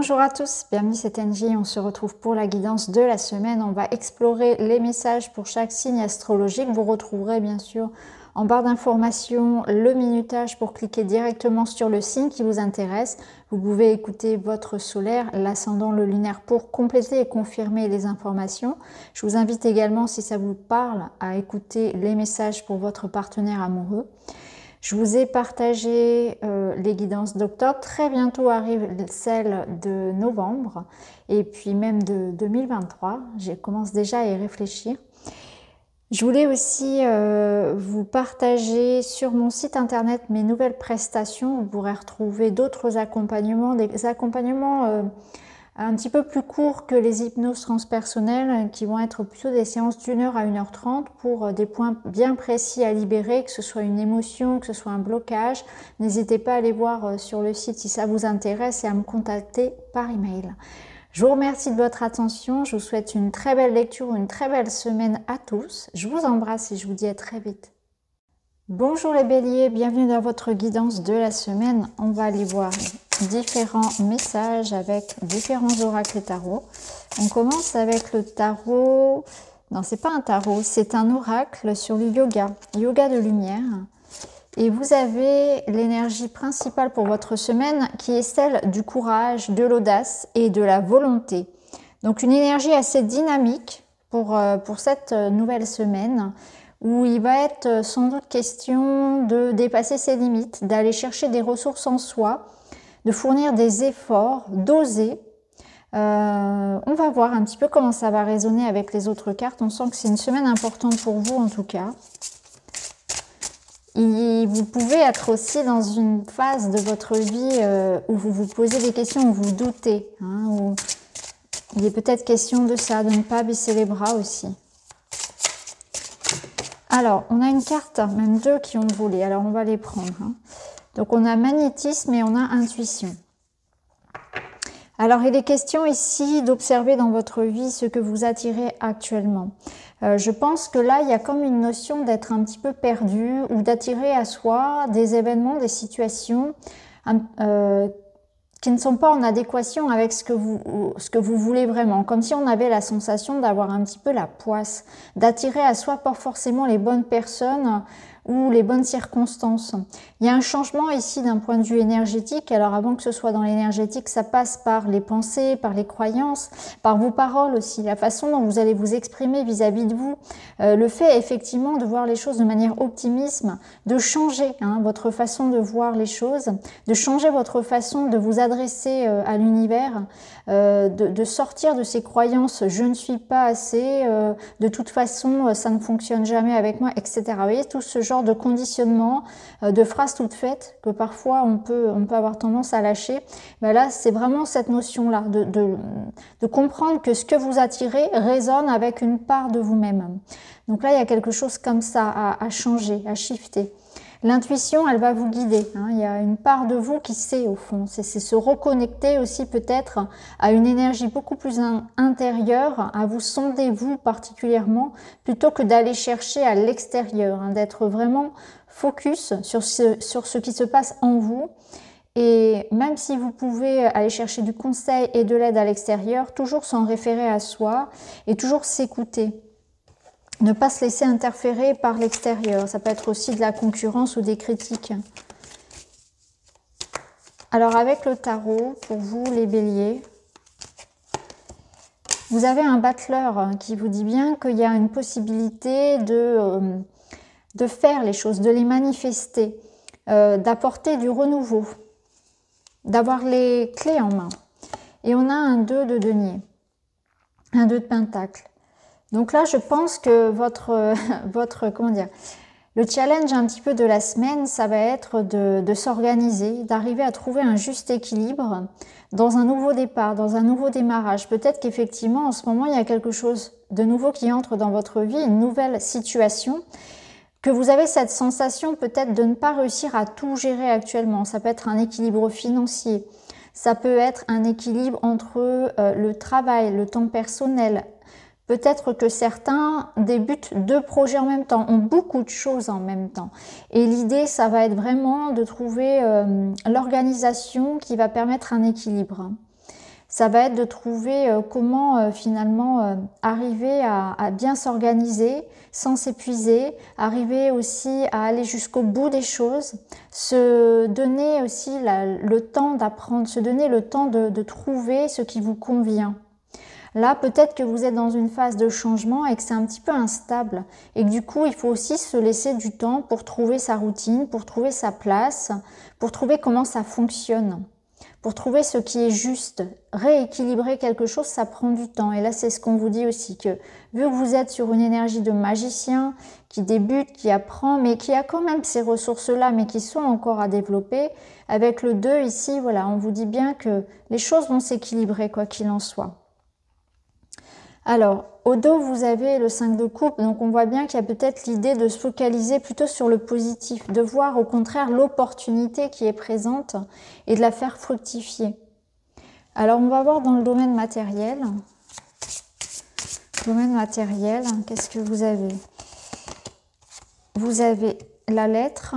Bonjour à tous, bienvenue c'est NJ, on se retrouve pour la guidance de la semaine. On va explorer les messages pour chaque signe astrologique. Vous retrouverez bien sûr en barre d'informations le minutage pour cliquer directement sur le signe qui vous intéresse. Vous pouvez écouter votre solaire, l'ascendant, le lunaire pour compléter et confirmer les informations. Je vous invite également, si ça vous parle, à écouter les messages pour votre partenaire amoureux. Je vous ai partagé les guidances d'octobre. Très bientôt arrive celle de novembre et puis même de 2023. Je commence déjà à y réfléchir. Je voulais aussi vous partager sur mon site internet mes nouvelles prestations. Vous pourrez retrouver d'autres accompagnements, des accompagnements un petit peu plus courts que les hypnoses transpersonnelles qui vont être plutôt des séances d'1h à 1h30 pour des points bien précis à libérer, que ce soit une émotion, que ce soit un blocage. N'hésitez pas à aller voir sur le site si ça vous intéresse et à me contacter par email. Je vous remercie de votre attention, je vous souhaite une très belle lecture, une très belle semaine à tous. Je vous embrasse et je vous dis à très vite. Bonjour les béliers, bienvenue dans votre guidance de la semaine. On va aller voir différents messages avec différents oracles et tarots. On commence avec le tarot, non c'est pas un tarot, c'est un oracle sur le yoga de lumière. Et vous avez l'énergie principale pour votre semaine qui est celle du courage, de l'audace et de la volonté. Donc une énergie assez dynamique pour cette nouvelle semaine où il va être sans doute question de dépasser ses limites, d'aller chercher des ressources en soi, de fournir des efforts, d'oser. On va voir un petit peu comment ça va résonner avec les autres cartes. On sent que c'est une semaine importante pour vous en tout cas. Et vous pouvez être aussi dans une phase de votre vie où vous vous posez des questions, où vous doutez. Où il est peut-être question de ça, de ne pas baisser les bras aussi. Alors, on a une carte, même deux qui ont volé. Alors, on va les prendre. Donc, on a magnétisme et on a intuition. Alors, il est question ici d'observer dans votre vie ce que vous attirez actuellement. Je pense que là, il y a comme une notion d'être un petit peu perdu ou d'attirer à soi des événements, des situations qui ne sont pas en adéquation avec ce que vous voulez vraiment. Comme si on avait la sensation d'avoir un petit peu la poisse, d'attirer à soi pas forcément les bonnes personnes ou les bonnes circonstances. Il y a un changement ici d'un point de vue énergétique. Alors avant que ce soit dans l'énergétique, ça passe par les pensées, par les croyances, par vos paroles aussi, la façon dont vous allez vous exprimer vis-à-vis de vous. Le fait effectivement de voir les choses de manière optimiste, de changer votre façon de voir les choses, de changer votre façon de vous adresser à l'univers, de sortir de ces croyances « je ne suis pas assez »,« de toute façon ça ne fonctionne jamais avec moi », etc. Vous voyez, tout ce genre de conditionnement, de phrases toutes faites que parfois on peut avoir tendance à lâcher. Mais là, c'est vraiment cette notion-là de comprendre que ce que vous attirez résonne avec une part de vous-même. Donc là, il y a quelque chose comme ça à changer, à shifter. L'intuition, elle va vous guider. Il y a une part de vous qui sait au fond. C'est se reconnecter aussi peut-être à une énergie beaucoup plus intérieure, à vous sonder vous particulièrement, plutôt que d'aller chercher à l'extérieur, d'être vraiment focus sur ce qui se passe en vous. Et même si vous pouvez aller chercher du conseil et de l'aide à l'extérieur, toujours s'en référer à soi et toujours s'écouter. Ne pas se laisser interférer par l'extérieur. Ça peut être aussi de la concurrence ou des critiques. Alors avec le tarot, pour vous les béliers, vous avez un battleur qui vous dit bien qu'il y a une possibilité de faire les choses, de les manifester, d'apporter du renouveau, d'avoir les clés en main. Et on a un 2 de denier, un 2 de pentacle. Donc là, je pense que le challenge un petit peu de la semaine, ça va être de s'organiser, d'arriver à trouver un juste équilibre dans un nouveau départ, dans un nouveau démarrage. Peut-être qu'effectivement, en ce moment, il y a quelque chose de nouveau qui entre dans votre vie, une nouvelle situation, que vous avez cette sensation peut-être de ne pas réussir à tout gérer actuellement. Ça peut être un équilibre financier, ça peut être un équilibre entre le travail, le temps personnel. Peut-être que certains débutent 2 projets en même temps, ont beaucoup de choses en même temps. Et l'idée, ça va être vraiment de trouver l'organisation qui va permettre un équilibre. Ça va être de trouver comment finalement arriver à bien s'organiser sans s'épuiser, arriver aussi à aller jusqu'au bout des choses, se donner aussi le temps d'apprendre, se donner le temps de trouver ce qui vous convient. Là, peut-être que vous êtes dans une phase de changement et que c'est un petit peu instable et que du coup, il faut aussi se laisser du temps pour trouver sa routine, pour trouver sa place, pour trouver comment ça fonctionne, pour trouver ce qui est juste. Rééquilibrer quelque chose, ça prend du temps. Et là, c'est ce qu'on vous dit aussi, que vu que vous êtes sur une énergie de magicien qui débute, qui apprend, mais qui a quand même ces ressources-là, mais qui sont encore à développer, avec le 2 ici, voilà, on vous dit bien que les choses vont s'équilibrer, quoi qu'il en soit. Alors, au dos, vous avez le 5 de coupe, donc on voit bien qu'il y a peut-être l'idée de se focaliser plutôt sur le positif, de voir au contraire l'opportunité qui est présente et de la faire fructifier. Alors, on va voir dans le domaine matériel. Domaine matériel, qu'est-ce que vous avez? Vous avez la lettre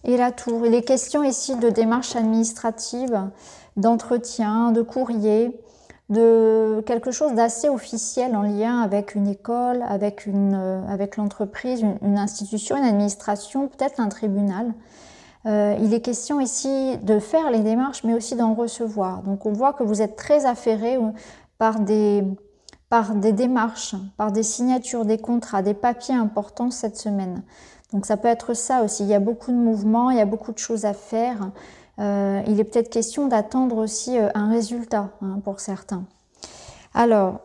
et la tour. Il est question ici de démarches administratives, d'entretien, de courrier, de quelque chose d'assez officiel en lien avec une école, avec l'entreprise, une institution, une administration, peut-être un tribunal. Il est question ici de faire les démarches, mais aussi d'en recevoir. Donc on voit que vous êtes très affairé par des démarches, par des signatures, des contrats, des papiers importants cette semaine. Donc ça peut être ça aussi. Il y a beaucoup de mouvements, il y a beaucoup de choses à faire. Il est peut-être question d'attendre aussi un résultat pour certains. Alors,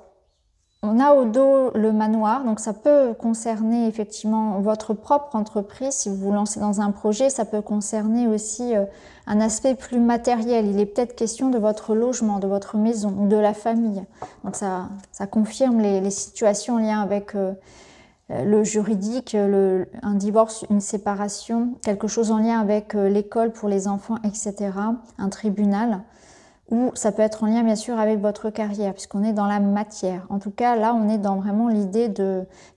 on a au dos le manoir, donc ça peut concerner effectivement votre propre entreprise. Si vous vous lancez dans un projet, ça peut concerner aussi un aspect plus matériel. Il est peut-être question de votre logement, de votre maison ou de la famille. Donc ça confirme les situations en lien avec le juridique, un divorce, une séparation, quelque chose en lien avec l'école pour les enfants, etc., un tribunal, ou ça peut être en lien bien sûr avec votre carrière, puisqu'on est dans la matière. En tout cas, là, on est dans vraiment l'idée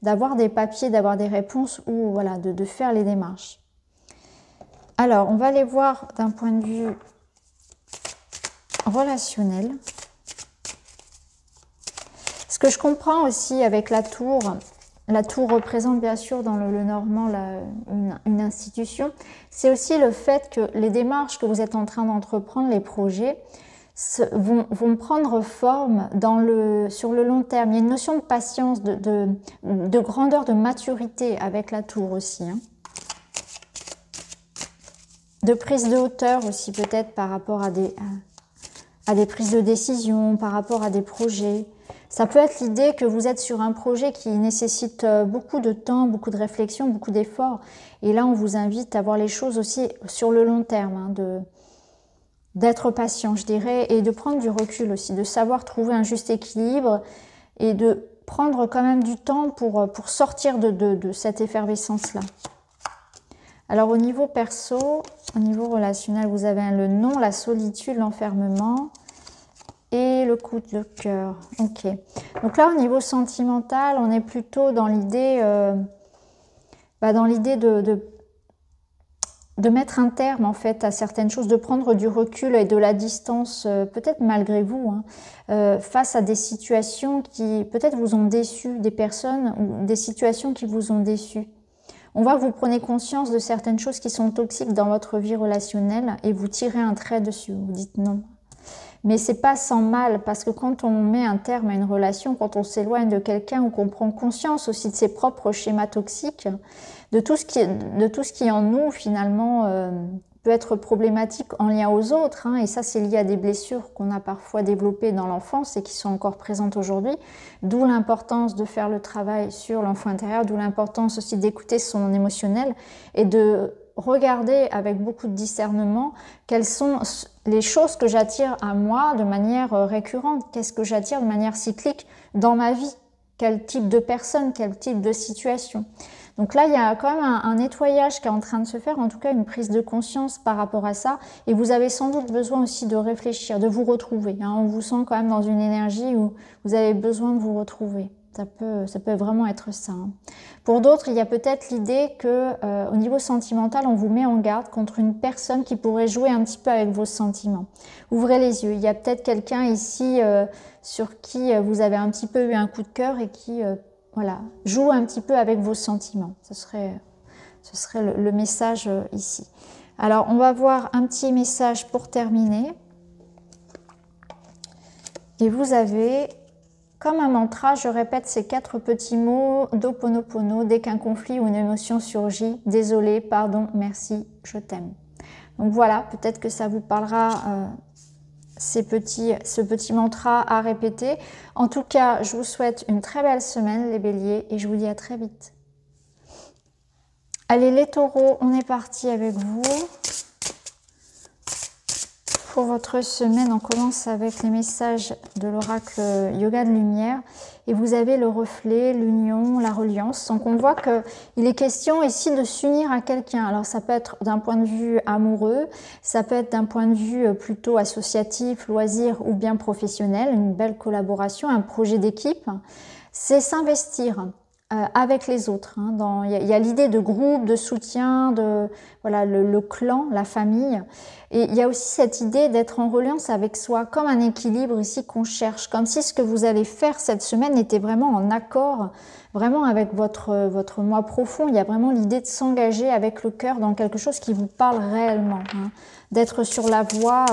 d'avoir des papiers, d'avoir des réponses, ou voilà, de faire les démarches. Alors, on va les voir d'un point de vue relationnel. Ce que je comprends aussi avec la tour représente bien sûr dans le normand une institution. C'est aussi le fait que les démarches que vous êtes en train d'entreprendre, les projets, vont prendre forme sur le long terme. Il y a une notion de patience, de grandeur, de maturité avec la tour aussi. De prise de hauteur aussi peut-être par rapport à des prises de décision, par rapport à des projets. Ça peut être l'idée que vous êtes sur un projet qui nécessite beaucoup de temps, beaucoup de réflexion, beaucoup d'efforts. Et là, on vous invite à voir les choses aussi sur le long terme, d'être patient, je dirais, et de prendre du recul aussi, de savoir trouver un juste équilibre et de prendre quand même du temps pour sortir de cette effervescence-là. Alors, au niveau perso, au niveau relationnel, vous avez le non, la solitude, l'enfermement et le coup de cœur. Ok. Donc là, au niveau sentimental, on est plutôt dans l'idée de mettre un terme en fait à certaines choses, de prendre du recul et de la distance, peut-être malgré vous, face à des situations qui peut-être vous ont déçu, des personnes ou des situations qui vous ont déçu. On voit que vous prenez conscience de certaines choses qui sont toxiques dans votre vie relationnelle et vous tirez un trait dessus, vous dites non. Mais c'est pas sans mal, parce que quand on met un terme à une relation, quand on s'éloigne de quelqu'un ou qu'on prend conscience aussi de ses propres schémas toxiques, de tout ce qui en nous finalement peut être problématique en lien aux autres, et ça c'est lié à des blessures qu'on a parfois développées dans l'enfance et qui sont encore présentes aujourd'hui, d'où l'importance de faire le travail sur l'enfant intérieur, d'où l'importance aussi d'écouter son émotionnel et de regarder avec beaucoup de discernement quelles sont les choses que j'attire à moi de manière récurrente, qu'est-ce que j'attire de manière cyclique dans ma vie, quel type de personne, quel type de situation. Donc là, il y a quand même un nettoyage qui est en train de se faire, en tout cas une prise de conscience par rapport à ça. Et vous avez sans doute besoin aussi de réfléchir, de vous retrouver. On vous sent quand même dans une énergie où vous avez besoin de vous retrouver. Ça peut vraiment être ça. Hein. Pour d'autres, il y a peut-être l'idée que au niveau sentimental, on vous met en garde contre une personne qui pourrait jouer un petit peu avec vos sentiments. Ouvrez les yeux. Il y a peut-être quelqu'un ici sur qui vous avez un petit peu eu un coup de cœur et qui voilà, joue un petit peu avec vos sentiments. Ce serait le message ici. Alors, on va voir un petit message pour terminer. Et vous avez... Comme un mantra, je répète ces 4 petits mots d'Ho'oponopono dès qu'un conflit ou une émotion surgit. Désolé, pardon, merci, je t'aime. Donc voilà, peut-être que ça vous parlera ce petit mantra à répéter. En tout cas, je vous souhaite une très belle semaine, les béliers, et je vous dis à très vite. Allez, les taureaux, on est parti avec vous. Pour votre semaine, on commence avec les messages de l'oracle Yoga de Lumière. Et vous avez le reflet, l'union, la reliance. Donc on voit qu'il est question ici de s'unir à quelqu'un. Alors ça peut être d'un point de vue amoureux, ça peut être d'un point de vue plutôt associatif, loisir ou bien professionnel. Une belle collaboration, un projet d'équipe. C'est s'investir avec les autres. Hein, il y a l'idée de groupe, de soutien, de voilà, le clan, la famille. Et il y a aussi cette idée d'être en reliance avec soi, comme un équilibre ici qu'on cherche, comme si ce que vous allez faire cette semaine était vraiment en accord, vraiment avec votre moi profond. Il y a vraiment l'idée de s'engager avec le cœur dans quelque chose qui vous parle réellement, hein, d'être sur la voie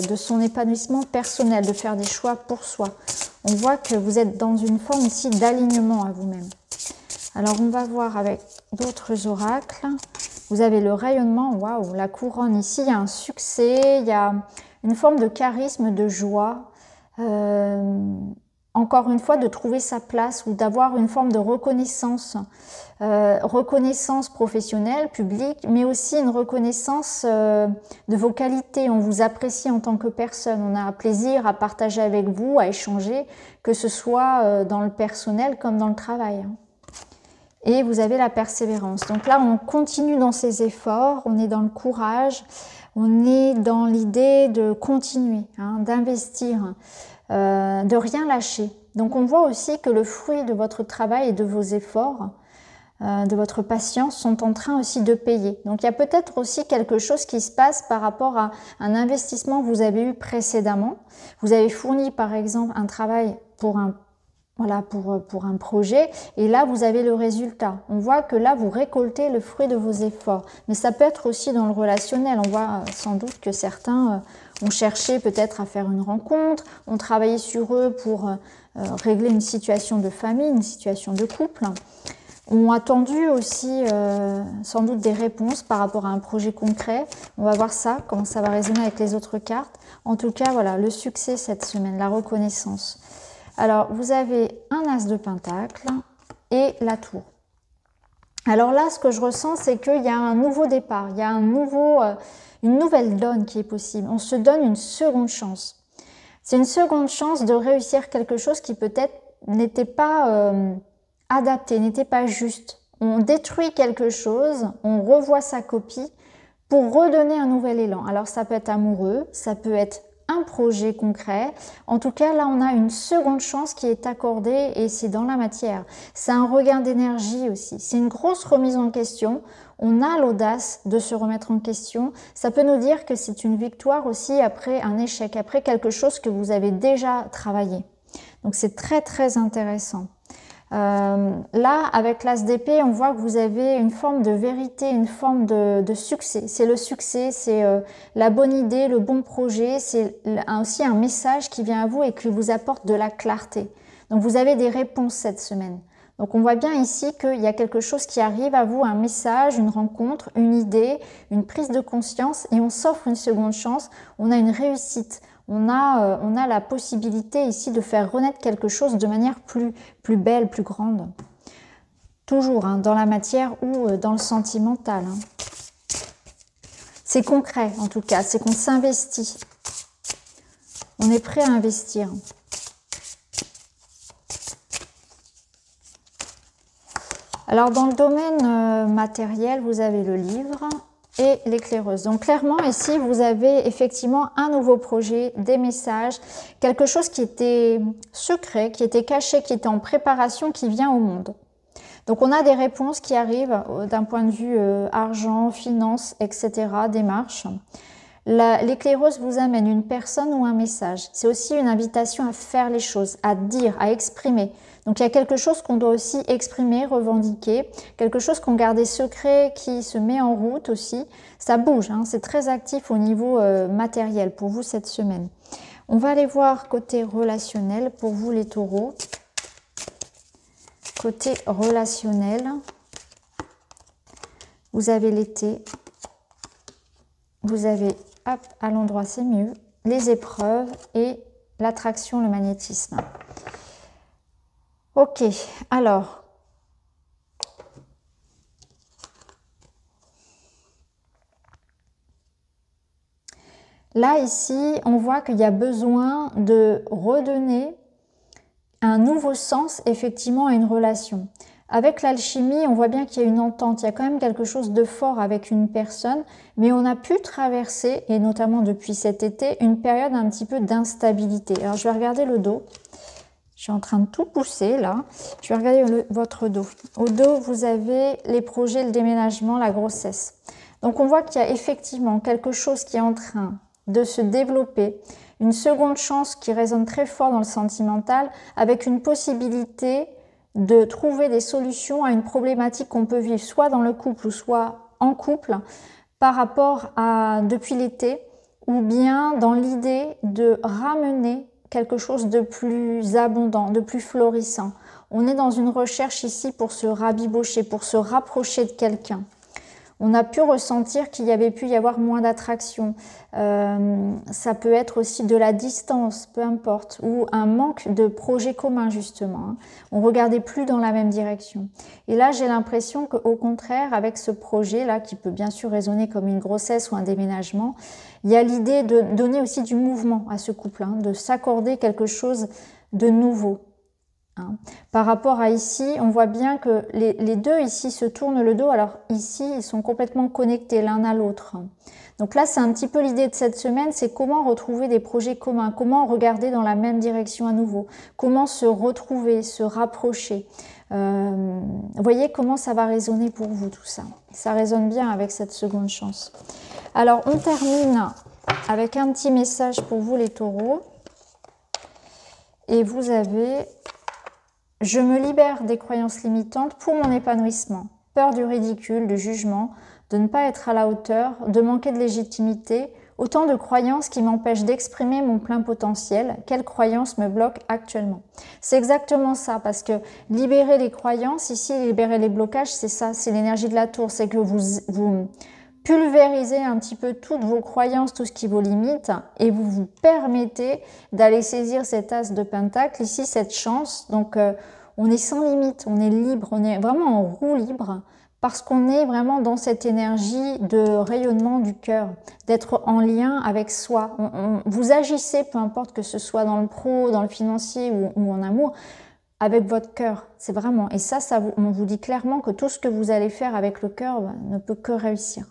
de son épanouissement personnel, de faire des choix pour soi. On voit que vous êtes dans une forme ici d'alignement à vous-même. Alors, on va voir avec d'autres oracles. Vous avez le rayonnement, waouh, la couronne. Ici, il y a un succès, il y a une forme de charisme, de joie. Encore une fois, de trouver sa place ou d'avoir une forme de reconnaissance. Reconnaissance professionnelle, publique, mais aussi une reconnaissance de vos qualités. On vous apprécie en tant que personne. On a un plaisir à partager avec vous, à échanger, que ce soit dans le personnel comme dans le travail. Et vous avez la persévérance. Donc là, on continue dans ses efforts, on est dans le courage, on est dans l'idée de continuer, hein, d'investir, de rien lâcher. Donc on voit aussi que le fruit de votre travail et de vos efforts, de votre patience sont en train aussi de payer. Donc il y a peut-être aussi quelque chose qui se passe par rapport à un investissement que vous avez eu précédemment. Vous avez fourni par exemple un travail pour un projet, et là vous avez le résultat. On voit que là vous récoltez le fruit de vos efforts, mais ça peut être aussi dans le relationnel. On voit sans doute que certains ont cherché peut-être à faire une rencontre, ont travaillé sur eux pour régler une situation de famille, une situation de couple, ont attendu aussi sans doute des réponses par rapport à un projet concret. On va voir ça, comment ça va résonner avec les autres cartes. En tout cas, voilà, le succès cette semaine, la reconnaissance. Alors, vous avez un as de pentacle et la tour. Alors là, ce que je ressens, c'est qu'il y a un nouveau départ, il y a une nouvelle donne qui est possible. On se donne une seconde chance. C'est une seconde chance de réussir quelque chose qui peut-être n'était pas adapté, n'était pas juste. On détruit quelque chose, on revoit sa copie pour redonner un nouvel élan. Alors ça peut être amoureux, ça peut être un projet concret. En tout cas, là, on a une seconde chance qui est accordée et c'est dans la matière. C'est un regain d'énergie aussi. C'est une grosse remise en question. On a l'audace de se remettre en question. Ça peut nous dire que c'est une victoire aussi après un échec, après quelque chose que vous avez déjà travaillé. Donc, c'est très, très intéressant. Là, avec l'as d'épée, on voit que vous avez une forme de vérité, une forme de succès. C'est le succès, c'est la bonne idée, le bon projet. C'est aussi un message qui vient à vous et qui vous apporte de la clarté. Donc, vous avez des réponses cette semaine. Donc, on voit bien ici qu'il y a quelque chose qui arrive à vous, un message, une rencontre, une idée, une prise de conscience et on s'offre une seconde chance. On a une réussite. On a la possibilité ici de faire renaître quelque chose de manière plus belle, plus grande. Toujours hein, dans la matière ou dans le sentimental. Hein. C'est concret en tout cas, c'est qu'on s'investit. On est prêt à investir. Alors dans le domaine matériel, vous avez le livre et l'éclaireuse. Donc clairement ici vous avez effectivement un nouveau projet, des messages, quelque chose qui était secret, qui était caché, qui était en préparation, qui vient au monde. Donc on a des réponses qui arrivent d'un point de vue argent, finance, etc., démarche. L'éclaireuse vous amène une personne ou un message. C'est aussi une invitation à faire les choses, à dire, à exprimer. Donc il y a quelque chose qu'on doit aussi exprimer, revendiquer, quelque chose qu'on gardait secret, qui se met en route aussi. Ça bouge, hein, c'est très actif au niveau matériel pour vous cette semaine. On va aller voir côté relationnel pour vous les taureaux. Côté relationnel, vous avez l'été, vous avez, hop, à l'endroit c'est mieux, les épreuves et l'attraction, le magnétisme. Ok, alors, là ici, on voit qu'il y a besoin de redonner un nouveau sens effectivement à une relation. Avec l'alchimie, on voit bien qu'il y a une entente, il y a quand même quelque chose de fort avec une personne, mais on a pu traverser, et notamment depuis cet été, une période un petit peu d'instabilité. Alors je vais regarder le dos, je suis en train de tout pousser là, je vais regarder votre dos. Au dos, vous avez les projets, le déménagement, la grossesse. Donc on voit qu'il y a effectivement quelque chose qui est en train de se développer, une seconde chance qui résonne très fort dans le sentimental, avec une possibilité de trouver des solutions à une problématique qu'on peut vivre soit dans le couple ou soit en couple par rapport à depuis l'été, ou bien dans l'idée de ramener quelque chose de plus abondant, de plus florissant. On est dans une recherche ici pour se rabibocher, pour se rapprocher de quelqu'un. On a pu ressentir qu'il y avait pu y avoir moins d'attraction. Ça peut être aussi de la distance, peu importe, ou un manque de projet commun justement. Hein. On regardait plus dans la même direction. Et là, j'ai l'impression qu'au contraire, avec ce projet-là, qui peut bien sûr résonner comme une grossesse ou un déménagement, il y a l'idée de donner aussi du mouvement à ce couple, hein, de s'accorder quelque chose de nouveau. Hein. Par rapport à ici, on voit bien que les deux ici se tournent le dos. Alors ici, ils sont complètement connectés l'un à l'autre. Donc là, c'est un petit peu l'idée de cette semaine, c'est comment retrouver des projets communs, comment regarder dans la même direction à nouveau, comment se retrouver, se rapprocher. Vous voyez comment ça va résonner pour vous tout ça. Ça résonne bien avec cette seconde chance. Alors, on termine avec un petit message pour vous les taureaux. Et vous avez... Je me libère des croyances limitantes pour mon épanouissement. Peur du ridicule, du jugement, de ne pas être à la hauteur, de manquer de légitimité. Autant de croyances qui m'empêchent d'exprimer mon plein potentiel. Quelles croyances me bloquent actuellement? C'est exactement ça, parce que libérer les croyances, ici, libérer les blocages, c'est ça, c'est l'énergie de la tour. C'est que vous pulvérisez un petit peu toutes vos croyances, tout ce qui vous limite, et vous vous permettez d'aller saisir cet as de pentacle, ici cette chance. Donc on est sans limite, on est libre, on est vraiment en roue libre, parce qu'on est vraiment dans cette énergie de rayonnement du cœur, d'être en lien avec soi. Vous agissez, peu importe que ce soit dans le pro, dans le financier ou en amour, avec votre cœur, c'est vraiment. Et ça on vous dit clairement que tout ce que vous allez faire avec le cœur ne peut que réussir.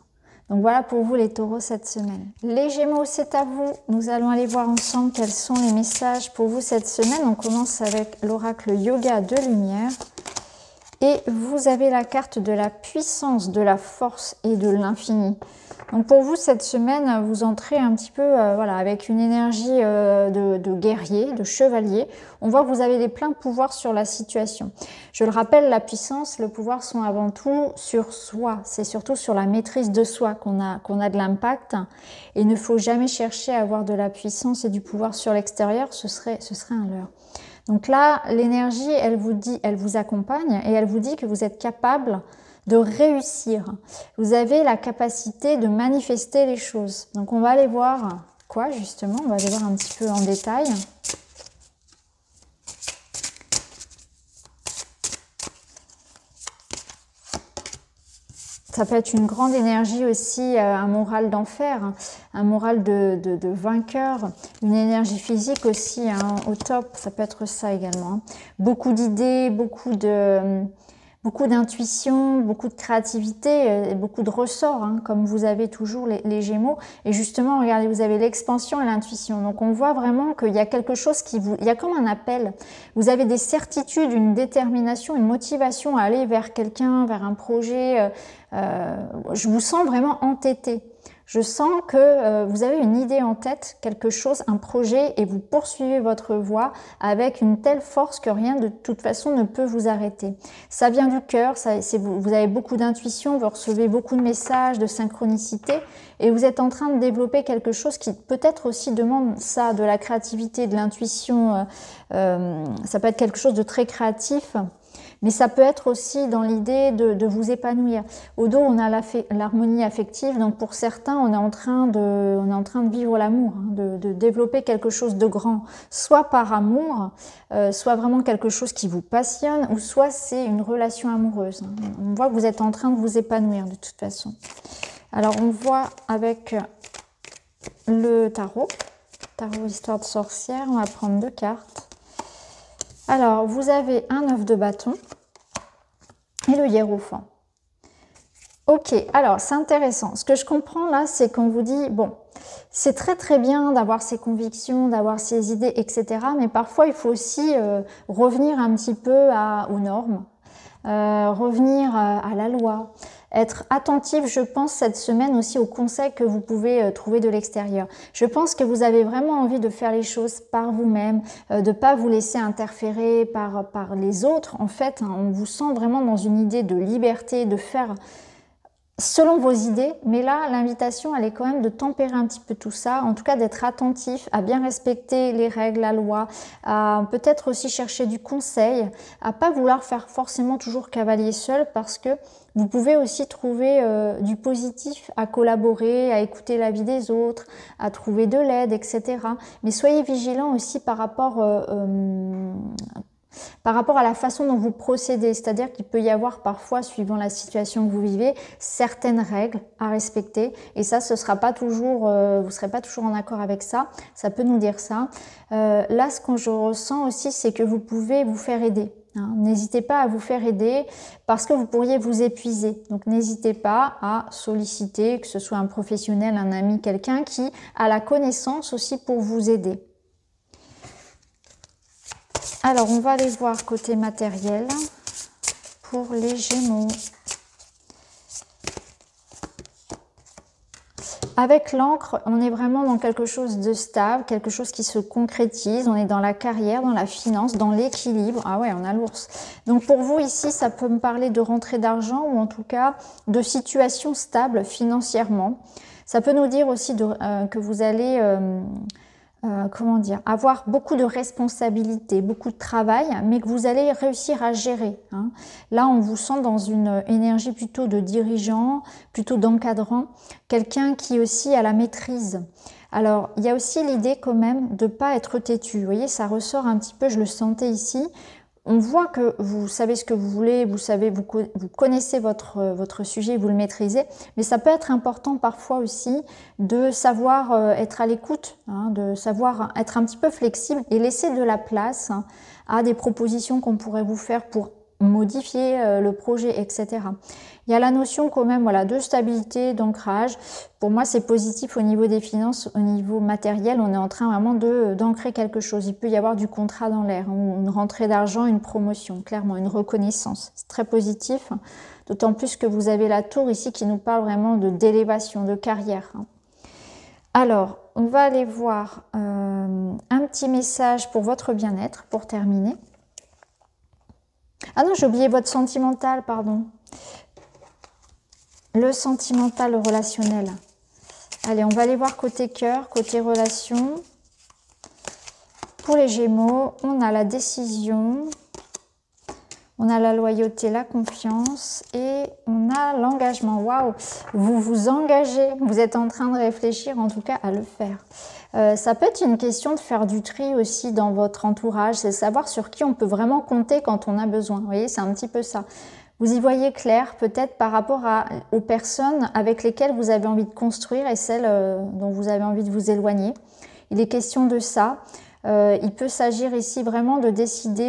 Donc voilà pour vous les taureaux cette semaine. Les gémeaux, c'est à vous. Nous allons aller voir ensemble quels sont les messages pour vous cette semaine. On commence avec l'oracle yoga de lumière. Et vous avez la carte de la puissance, de la force et de l'infini. Donc pour vous cette semaine, vous entrez un petit peu voilà, avec une énergie de guerrier, de chevalier. On voit que vous avez les pleins pouvoirs sur la situation. Je le rappelle, la puissance, le pouvoir sont avant tout sur soi. C'est surtout sur la maîtrise de soi qu'on a de l'impact. Et il ne faut jamais chercher à avoir de la puissance et du pouvoir sur l'extérieur, ce serait un leurre. Donc là, l'énergie, elle vous accompagne et elle vous dit que vous êtes capable de réussir. Vous avez la capacité de manifester les choses. Donc on va aller voir quoi justement, on va aller voir un petit peu en détail. Ça peut être une grande énergie aussi, un moral d'enfer, un moral de vainqueur, une énergie physique aussi au top, ça peut être ça également. Beaucoup d'idées, beaucoup beaucoup d'intuition, beaucoup de créativité, et beaucoup de ressorts, hein, comme vous avez toujours les Gémeaux. Et justement, regardez, vous avez l'expansion et l'intuition. Donc on voit vraiment qu'il y a quelque chose qui vous... Il y a comme un appel. Vous avez des certitudes, une détermination, une motivation à aller vers quelqu'un, vers un projet. Je vous sens vraiment entêté. Je sens que vous avez une idée en tête, quelque chose, un projet, et vous poursuivez votre voie avec une telle force que rien de toute façon ne peut vous arrêter. Ça vient du cœur, vous avez beaucoup d'intuition, vous recevez beaucoup de messages, de synchronicité, et vous êtes en train de développer quelque chose qui peut-être aussi demande ça, de la créativité, de l'intuition. Ça peut être quelque chose de très créatif. Mais ça peut être aussi dans l'idée de vous épanouir. Au dos, on a l'harmonie affective. Donc pour certains, on est en train de vivre l'amour, hein, de développer quelque chose de grand. Soit par amour, soit vraiment quelque chose qui vous passionne, ou soit c'est une relation amoureuse. On voit que vous êtes en train de vous épanouir de toute façon. Alors on voit avec le tarot histoire de sorcière, on va prendre 2 cartes. Alors, vous avez un 9 de bâton et le hiérophant. Ok, alors c'est intéressant. Ce que je comprends là, c'est qu'on vous dit, bon, c'est très très bien d'avoir ses convictions, d'avoir ses idées, etc. Mais parfois, il faut aussi revenir un petit peu aux normes, revenir à la loi. Être attentif, je pense, cette semaine aussi aux conseils que vous pouvez trouver de l'extérieur. Je pense que vous avez vraiment envie de faire les choses par vous-même, de ne pas vous laisser interférer par les autres. En fait, hein, on vous sent vraiment dans une idée de liberté, de faire selon vos idées, mais là, l'invitation, elle est quand même de tempérer un petit peu tout ça, en tout cas d'être attentif, à bien respecter les règles, la loi, à peut-être aussi chercher du conseil, à pas vouloir faire forcément toujours cavalier seul, parce que vous pouvez aussi trouver du positif, à collaborer, à écouter l'avis des autres, à trouver de l'aide, etc. Mais soyez vigilants aussi par rapport à la façon dont vous procédez, c'est-à-dire qu'il peut y avoir parfois, suivant la situation que vous vivez, certaines règles à respecter, et ça, ce sera pas toujours, vous serez pas toujours en accord avec ça, ça peut nous dire ça. Là, ce que je ressens aussi, c'est que vous pouvez vous faire aider. Hein. N'hésitez pas à vous faire aider parce que vous pourriez vous épuiser. Donc n'hésitez pas à solliciter, que ce soit un professionnel, un ami, quelqu'un qui a la connaissance aussi pour vous aider. Alors, on va aller voir côté matériel pour les Gémeaux. Avec l'encre, on est vraiment dans quelque chose de stable, quelque chose qui se concrétise. On est dans la carrière, dans la finance, dans l'équilibre. Ah ouais, on a l'ours. Donc pour vous ici, ça peut me parler de rentrée d'argent ou en tout cas de situation stable financièrement. Ça peut nous dire aussi que vous allez... comment dire, avoir beaucoup de responsabilités, beaucoup de travail, mais que vous allez réussir à gérer. Hein. Là, on vous sent dans une énergie plutôt de dirigeant, plutôt d'encadrant, quelqu'un qui aussi a la maîtrise. Alors, il y a aussi l'idée quand même de ne pas être têtu. Vous voyez, ça ressort un petit peu, je le sentais ici. On voit que vous savez ce que vous voulez, vous connaissez votre sujet, vous le maîtrisez, mais ça peut être important parfois aussi de savoir être à l'écoute, hein, de savoir être un petit peu flexible et laisser de la place hein, à des propositions qu'on pourrait vous faire pour modifier le projet, etc. Il y a la notion quand même voilà, de stabilité, d'ancrage. Pour moi, c'est positif au niveau des finances, au niveau matériel. On est en train vraiment d'ancrer quelque chose. Il peut y avoir du contrat dans l'air, une rentrée d'argent, une promotion, clairement, une reconnaissance. C'est très positif, d'autant plus que vous avez la tour ici qui nous parle vraiment d'élévation, de carrière. Alors, on va aller voir un petit message pour votre bien-être, pour terminer. Ah non, j'ai oublié votre sentimental, pardon. Le sentimental, le relationnel. Allez, on va aller voir côté cœur, côté relation. Pour les Gémeaux, on a la décision, on a la loyauté, la confiance et on a l'engagement. Waouh! Vous vous engagez, vous êtes en train de réfléchir en tout cas à le faire. Ça peut être une question de faire du tri aussi dans votre entourage, c'est savoir sur qui on peut vraiment compter quand on a besoin. Vous voyez, c'est un petit peu ça. Vous y voyez clair peut-être par rapport aux personnes avec lesquelles vous avez envie de construire et celles dont vous avez envie de vous éloigner. Il est question de ça. Il peut s'agir ici vraiment de décider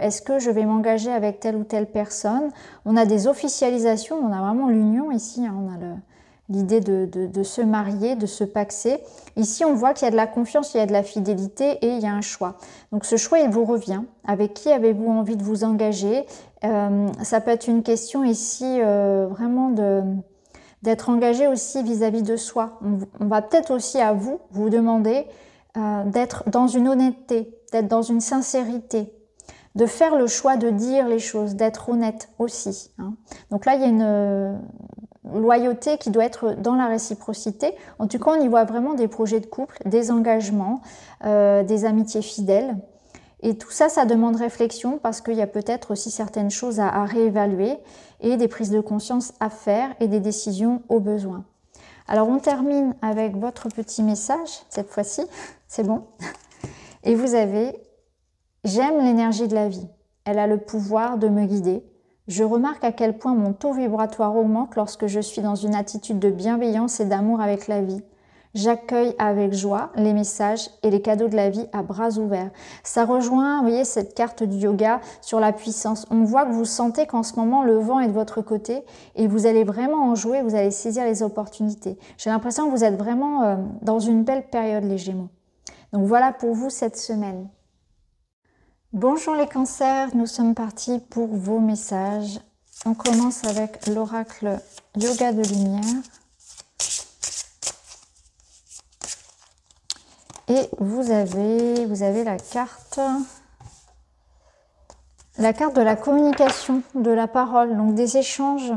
est-ce que je vais m'engager avec telle ou telle personne. On a des officialisations, on a vraiment l'union ici, hein, on a l'idée de se marier, de se paxer. Ici, on voit qu'il y a de la confiance, il y a de la fidélité et il y a un choix. Donc ce choix, il vous revient. Avec qui avez-vous envie de vous engager? Ça peut être une question ici vraiment d'être engagé aussi vis-à-vis de soi. On va peut-être aussi à vous demander d'être dans une honnêteté, d'être dans une sincérité, de faire le choix de dire les choses, d'être honnête aussi. Hein. Donc là, il y a une loyauté qui doit être dans la réciprocité. En tout cas, on y voit vraiment des projets de couple, des engagements, des amitiés fidèles. Et tout ça, ça demande réflexion parce qu'il y a peut-être aussi certaines choses à réévaluer et des prises de conscience à faire et des décisions au besoin. Alors, on termine avec votre petit message, cette fois-ci, c'est bon. Et vous avez « J'aime l'énergie de la vie. Elle a le pouvoir de me guider. Je remarque à quel point mon taux vibratoire augmente lorsque je suis dans une attitude de bienveillance et d'amour avec la vie. J'accueille avec joie les messages et les cadeaux de la vie à bras ouverts. » Ça rejoint, vous voyez, cette carte du yoga sur la puissance. On voit que vous sentez qu'en ce moment, le vent est de votre côté et vous allez vraiment en jouer, vous allez saisir les opportunités. J'ai l'impression que vous êtes vraiment dans une belle période, les Gémeaux. Donc voilà pour vous cette semaine. Bonjour les cancers, nous sommes partis pour vos messages. On commence avec l'oracle Yoga de lumière. Et vous avez la carte de la communication, de la parole, donc des échanges,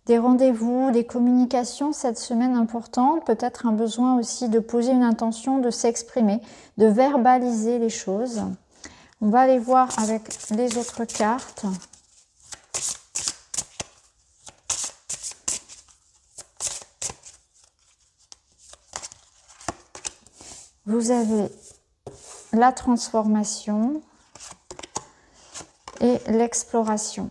des rendez-vous, des communications cette semaine importante, peut-être un besoin aussi de poser une intention, de s'exprimer, de verbaliser les choses. On va aller voir avec les autres cartes. Vous avez la transformation et l'exploration.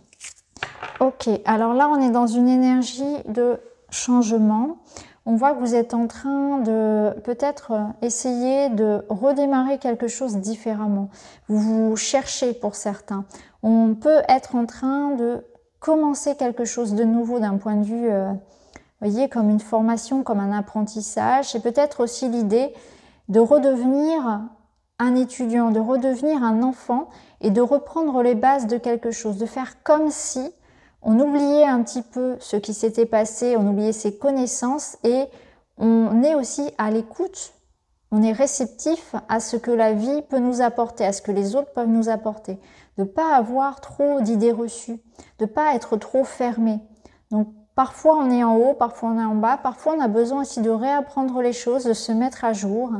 Ok, alors là, on est dans une énergie de changement. On voit que vous êtes en train de peut-être essayer de redémarrer quelque chose différemment. Vous cherchez pour certains. On peut être en train de commencer quelque chose de nouveau d'un point de vue, vous voyez, comme une formation, comme un apprentissage. C'est peut-être aussi l'idée de redevenir un étudiant, de redevenir un enfant et de reprendre les bases de quelque chose, de faire comme si on oubliait un petit peu ce qui s'était passé, on oubliait ses connaissances et on est aussi à l'écoute, on est réceptif à ce que la vie peut nous apporter, à ce que les autres peuvent nous apporter, de ne pas avoir trop d'idées reçues, de ne pas être trop fermé. Donc parfois on est en haut, parfois on est en bas, parfois on a besoin aussi de réapprendre les choses, de se mettre à jour,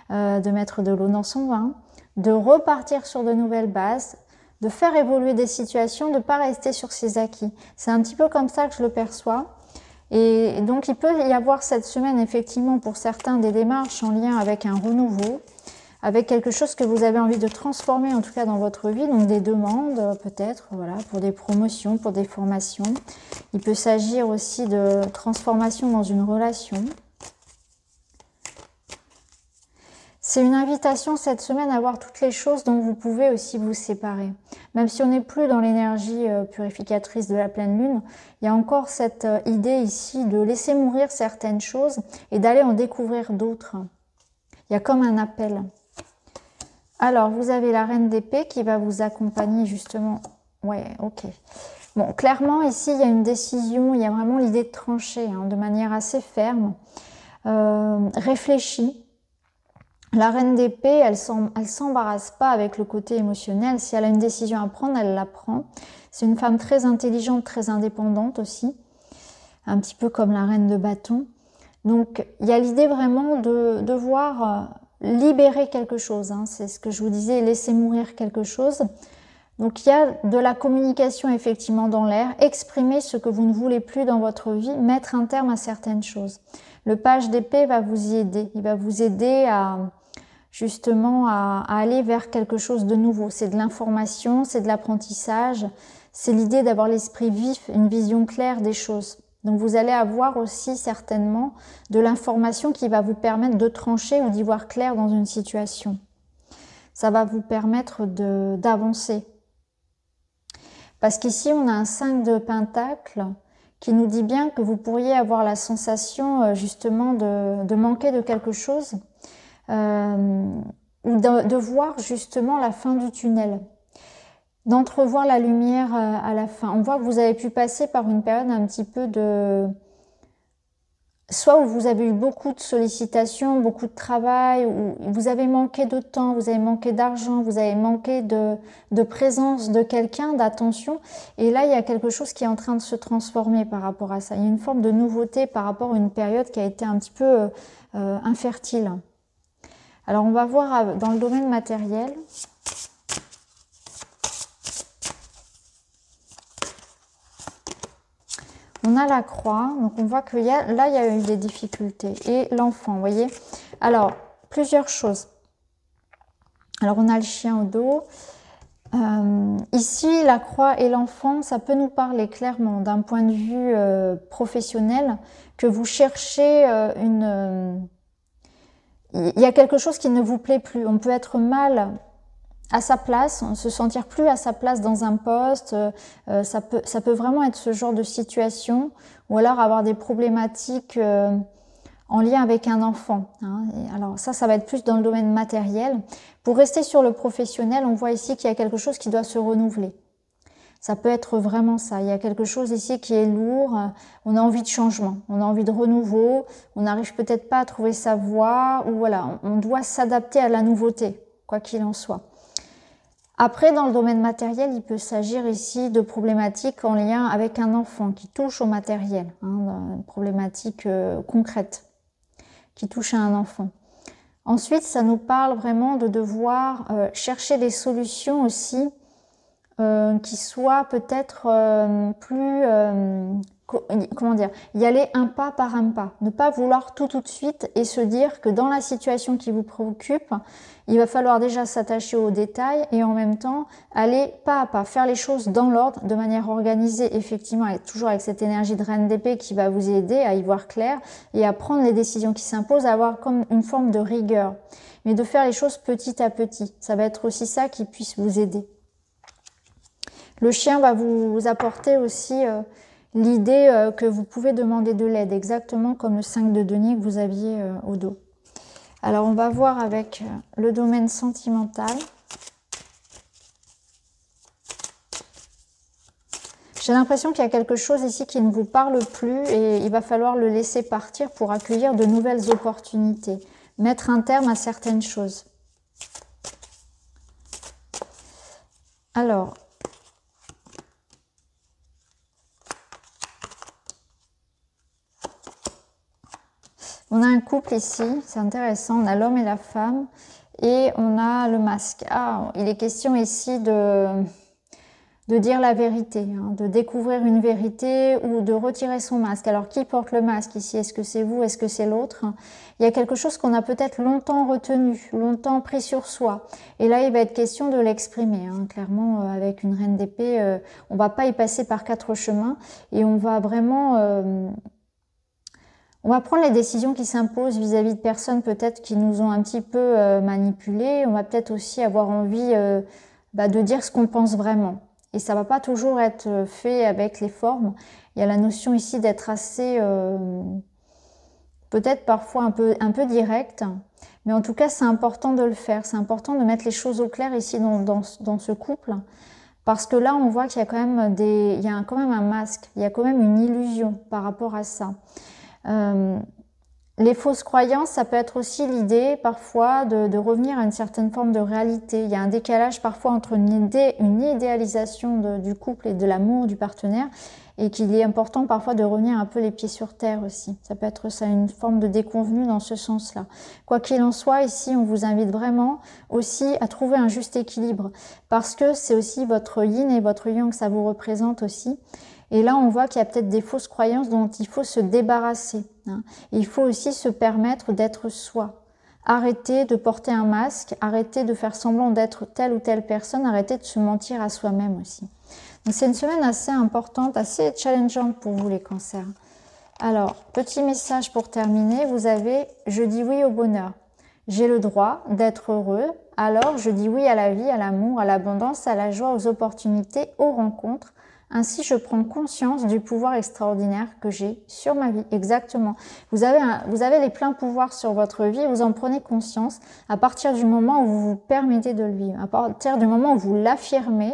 de mettre de l'eau dans son vin, de repartir sur de nouvelles bases, de faire évoluer des situations, de ne pas rester sur ses acquis. C'est un petit peu comme ça que je le perçois. Et donc il peut y avoir cette semaine effectivement pour certains des démarches en lien avec un renouveau, avec quelque chose que vous avez envie de transformer en tout cas dans votre vie, donc des demandes peut-être, voilà, pour des promotions, pour des formations. Il peut s'agir aussi de transformation dans une relation. C'est une invitation cette semaine à voir toutes les choses dont vous pouvez aussi vous séparer. Même si on n'est plus dans l'énergie purificatrice de la pleine lune, il y a encore cette idée ici de laisser mourir certaines choses et d'aller en découvrir d'autres. Il y a comme un appel. Alors, vous avez la reine d'épée qui va vous accompagner justement. Ouais, ok. Bon, clairement, ici, il y a une décision, il y a vraiment l'idée de trancher hein, de manière assez ferme, réfléchie. La reine d'épée, elle s'embarrasse pas avec le côté émotionnel. Si elle a une décision à prendre, elle la prend. C'est une femme très intelligente, très indépendante aussi. Un petit peu comme la reine de bâton. Donc, il y a l'idée vraiment de devoir libérer quelque chose. Hein. C'est ce que je vous disais, laisser mourir quelque chose. Donc, il y a de la communication effectivement dans l'air. Exprimer ce que vous ne voulez plus dans votre vie. Mettre un terme à certaines choses. Le page d'épée va vous y aider. Il va vous aider justement à aller vers quelque chose de nouveau. C'est de l'information, c'est de l'apprentissage, c'est l'idée d'avoir l'esprit vif, une vision claire des choses. Donc vous allez avoir aussi certainement de l'information qui va vous permettre de trancher ou d'y voir clair dans une situation. ça va vous permettre d'avancer. Parce qu'ici, on a un 5 de Pentacle qui nous dit bien que vous pourriez avoir la sensation justement de manquer de quelque chose ou de voir justement la fin du tunnel, d'entrevoir la lumière à la fin. On voit que vous avez pu passer par une période un petit peu soit où vous avez eu beaucoup de sollicitations, beaucoup de travail, où vous avez manqué de temps, vous avez manqué d'argent, vous avez manqué de présence de quelqu'un, d'attention. Et là, il y a quelque chose qui est en train de se transformer par rapport à ça. Il y a une forme de nouveauté par rapport à une période qui a été un petit peu infertile. Alors, on va voir dans le domaine matériel. On a la croix, donc on voit que là, il y a eu des difficultés. Et l'enfant, vous voyez. Alors, plusieurs choses. Alors, on a le chien au dos. Ici, la croix et l'enfant, ça peut nous parler clairement d'un point de vue professionnel, que vous cherchez il y a quelque chose qui ne vous plaît plus. On peut être mal à sa place, se sentir plus à sa place dans un poste, ça peut vraiment être ce genre de situation, ou alors avoir des problématiques en lien avec un enfant. Hein. Et alors ça va être plus dans le domaine matériel. Pour rester sur le professionnel, on voit ici qu'il y a quelque chose qui doit se renouveler. Ça peut être vraiment ça. Il y a quelque chose ici qui est lourd. On a envie de changement, on a envie de renouveau. On n'arrive peut-être pas à trouver sa voie, ou voilà, on doit s'adapter à la nouveauté, quoi qu'il en soit. Après, dans le domaine matériel, il peut s'agir ici de problématiques en lien avec un enfant qui touche au matériel, hein, une problématique concrète qui touche à un enfant. Ensuite, ça nous parle vraiment de devoir chercher des solutions aussi qui soient peut-être plus... comment dire, y aller un pas par un pas, ne pas vouloir tout de suite et se dire que dans la situation qui vous préoccupe, il va falloir déjà s'attacher aux détails et en même temps aller pas à pas, faire les choses dans l'ordre, de manière organisée, effectivement, et toujours avec cette énergie de reine d'épée qui va vous aider à y voir clair et à prendre les décisions qui s'imposent, à avoir comme une forme de rigueur, mais de faire les choses petit à petit. Ça va être aussi ça qui puisse vous aider. Le chien va vous apporter aussi... l'idée que vous pouvez demander de l'aide, exactement comme le 5 de denier que vous aviez au dos. Alors, on va voir avec le domaine sentimental. J'ai l'impression qu'il y a quelque chose ici qui ne vous parle plus et il va falloir le laisser partir pour accueillir de nouvelles opportunités, mettre un terme à certaines choses. Alors, on a un couple ici, c'est intéressant, on a l'homme et la femme et on a le masque. Ah, il est question ici de dire la vérité, hein, de découvrir une vérité ou de retirer son masque. Alors, qui porte le masque ici? Est-ce que c'est vous? Est-ce que c'est l'autre? Il y a quelque chose qu'on a peut-être longtemps retenu, longtemps pris sur soi. Et là, il va être question de l'exprimer. Hein. Clairement, avec une reine d'épée, on va pas y passer par 4 chemins et on va vraiment... on va prendre les décisions qui s'imposent vis-à-vis de personnes peut-être qui nous ont un petit peu manipulés. On va peut-être aussi avoir envie de dire ce qu'on pense vraiment. Et ça va pas toujours être fait avec les formes. Il y a la notion ici d'être assez, peut-être parfois un peu direct. Mais en tout cas, c'est important de le faire. C'est important de mettre les choses au clair ici dans ce couple. Parce que là, on voit qu'il y a quand même il y a quand même un masque. Il y a quand même une illusion par rapport à ça. Les fausses croyances, ça peut être aussi l'idée parfois de revenir à une certaine forme de réalité. Il y a un décalage parfois entre une idéalisation du couple et de l'amour du partenaire et qu'il est important parfois de revenir un peu les pieds sur terre aussi. Ça peut être ça, une forme de déconvenue dans ce sens-là. Quoi qu'il en soit, ici, on vous invite vraiment aussi à trouver un juste équilibre parce que c'est aussi votre yin et votre yang, ça vous représente aussi. Et là, on voit qu'il y a peut-être des fausses croyances dont il faut se débarrasser. Hein. Il faut aussi se permettre d'être soi. Arrêter de porter un masque, arrêter de faire semblant d'être telle ou telle personne, arrêter de se mentir à soi-même aussi. Donc c'est une semaine assez importante, assez challengeante pour vous les cancers. Alors, petit message pour terminer, vous avez « Je dis oui au bonheur ». J'ai le droit d'être heureux. Alors, je dis oui à la vie, à l'amour, à l'abondance, à la joie, aux opportunités, aux rencontres. Ainsi, je prends conscience du pouvoir extraordinaire que j'ai sur ma vie. Exactement. Vous avez les pleins pouvoirs sur votre vie, vous en prenez conscience à partir du moment où vous vous permettez de le vivre, à partir du moment où vous l'affirmez,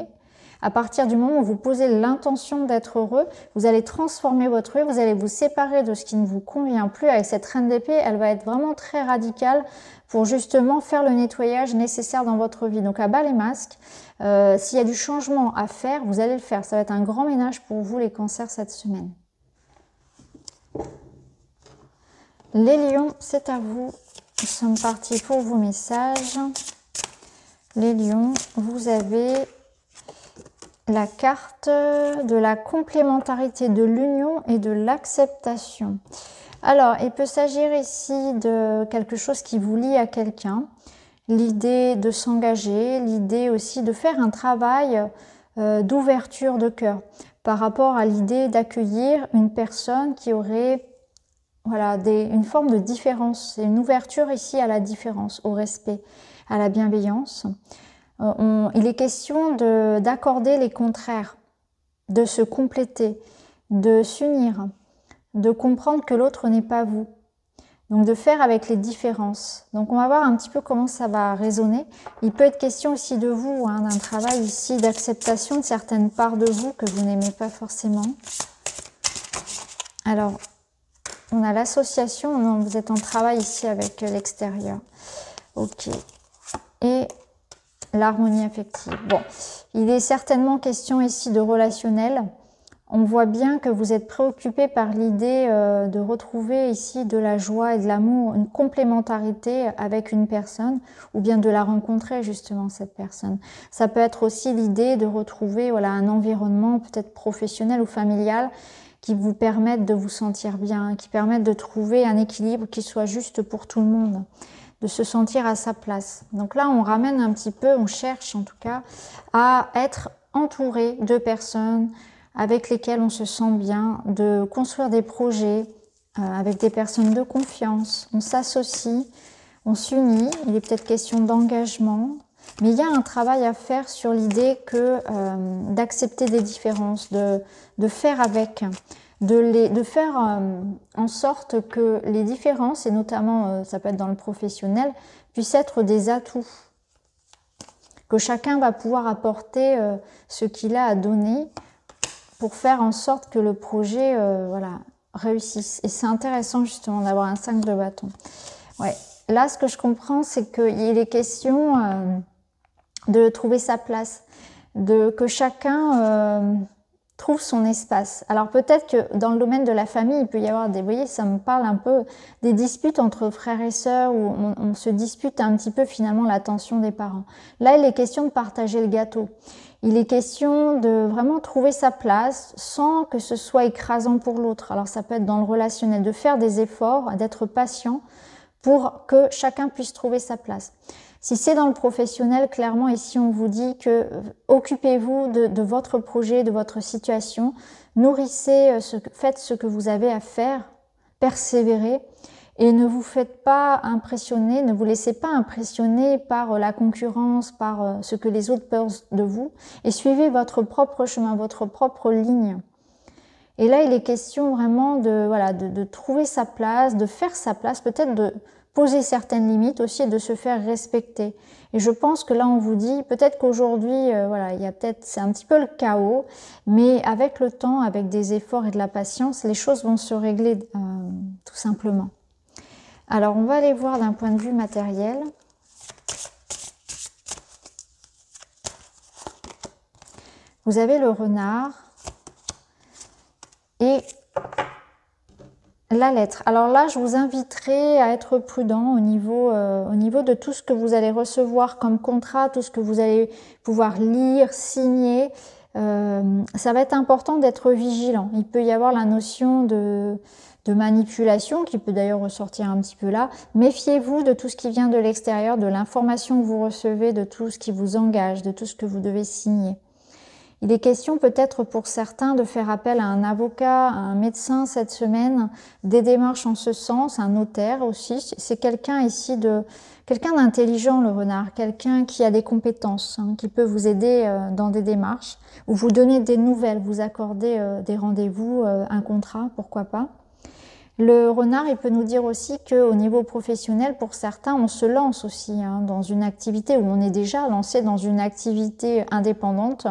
à partir du moment où vous posez l'intention d'être heureux, vous allez transformer votre vie, vous allez vous séparer de ce qui ne vous convient plus. Avec cette reine d'épée, elle va être vraiment très radicale pour justement faire le nettoyage nécessaire dans votre vie. Donc à bas les masques, s'il y a du changement à faire, vous allez le faire. Ça va être un grand ménage pour vous les cancers cette semaine. Les lions, c'est à vous. Nous sommes partis pour vos messages. Les lions, vous avez la carte de la complémentarité, de l'union et de l'acceptation. Alors, il peut s'agir ici de quelque chose qui vous lie à quelqu'un. L'idée de s'engager, l'idée aussi de faire un travail d'ouverture de cœur par rapport à l'idée d'accueillir une personne qui aurait voilà, une forme de différence. C'est une ouverture ici à la différence, au respect, à la bienveillance. Il est question d'accorder les contraires, de se compléter, de s'unir, de comprendre que l'autre n'est pas vous. Donc de faire avec les différences. Donc on va voir un petit peu comment ça va résonner. Il peut être question aussi de vous, hein, d'un travail ici d'acceptation de certaines parts de vous que vous n'aimez pas forcément. Alors, on a l'association, non, vous êtes en travail ici avec l'extérieur. Ok. Et l'harmonie affective. Bon, il est certainement question ici de relationnel. On voit bien que vous êtes préoccupé par l'idée de retrouver ici de la joie et de l'amour, une complémentarité avec une personne, ou bien de la rencontrer justement cette personne. Ça peut être aussi l'idée de retrouver voilà, un environnement peut-être professionnel ou familial qui vous permette de vous sentir bien, qui permette de trouver un équilibre qui soit juste pour tout le monde, de se sentir à sa place. Donc là, on ramène un petit peu, on cherche en tout cas à être entouré de personnes avec lesquelles on se sent bien, de construire des projets avec des personnes de confiance. On s'associe, on s'unit, il est peut-être question d'engagement, mais il y a un travail à faire sur l'idée que d'accepter des différences, de faire avec, de faire en sorte que les différences, et notamment ça peut être dans le professionnel, puissent être des atouts, que chacun va pouvoir apporter ce qu'il a à donner pour faire en sorte que le projet voilà, réussisse. Et c'est intéressant justement d'avoir un 5 de bâton. Ouais. Là, ce que je comprends, c'est qu'il est question de trouver sa place, que chacun trouve son espace. Alors peut-être que dans le domaine de la famille, il peut y avoir des, vous voyez, ça me parle un peu des disputes entre frères et sœurs où on se dispute un petit peu finalement l'attention des parents. Là, il est question de partager le gâteau. Il est question de vraiment trouver sa place sans que ce soit écrasant pour l'autre. Alors ça peut être dans le relationnel, de faire des efforts, d'être patient pour que chacun puisse trouver sa place. Si c'est dans le professionnel, clairement ici on vous dit que occupez-vous de votre projet, de votre situation, nourrissez, faites ce que vous avez à faire, persévérez et ne vous faites pas impressionner, ne vous laissez pas impressionner par la concurrence, par ce que les autres pensent de vous et suivez votre propre chemin, votre propre ligne. Et là il est question vraiment de trouver sa place, de faire sa place, peut-être de poser certaines limites aussi et de se faire respecter. Et je pense que là on vous dit peut-être qu'aujourd'hui voilà, il y a peut-être c'est un petit peu le chaos, mais avec le temps, avec des efforts et de la patience, les choses vont se régler tout simplement. Alors on va aller voir d'un point de vue matériel. Vous avez le renard et la lettre. Alors là, je vous inviterai à être prudent au niveau de tout ce que vous allez recevoir comme contrat, tout ce que vous allez pouvoir lire, signer. Ça va être important d'être vigilant. Il peut y avoir la notion de manipulation qui peut d'ailleurs ressortir un petit peu là. Méfiez-vous de tout ce qui vient de l'extérieur, de l'information que vous recevez, de tout ce qui vous engage, de tout ce que vous devez signer. Il est question peut-être pour certains de faire appel à un avocat, à un médecin cette semaine, des démarches en ce sens, un notaire aussi. C'est quelqu'un ici quelqu'un d'intelligent, le renard, quelqu'un qui a des compétences, hein, qui peut vous aider dans des démarches, ou vous donner des nouvelles, vous accorder des rendez-vous, un contrat, pourquoi pas. Le renard, il peut nous dire aussi qu'au niveau professionnel, pour certains, on se lance aussi hein, dans une activité, ou on est déjà lancé dans une activité indépendante.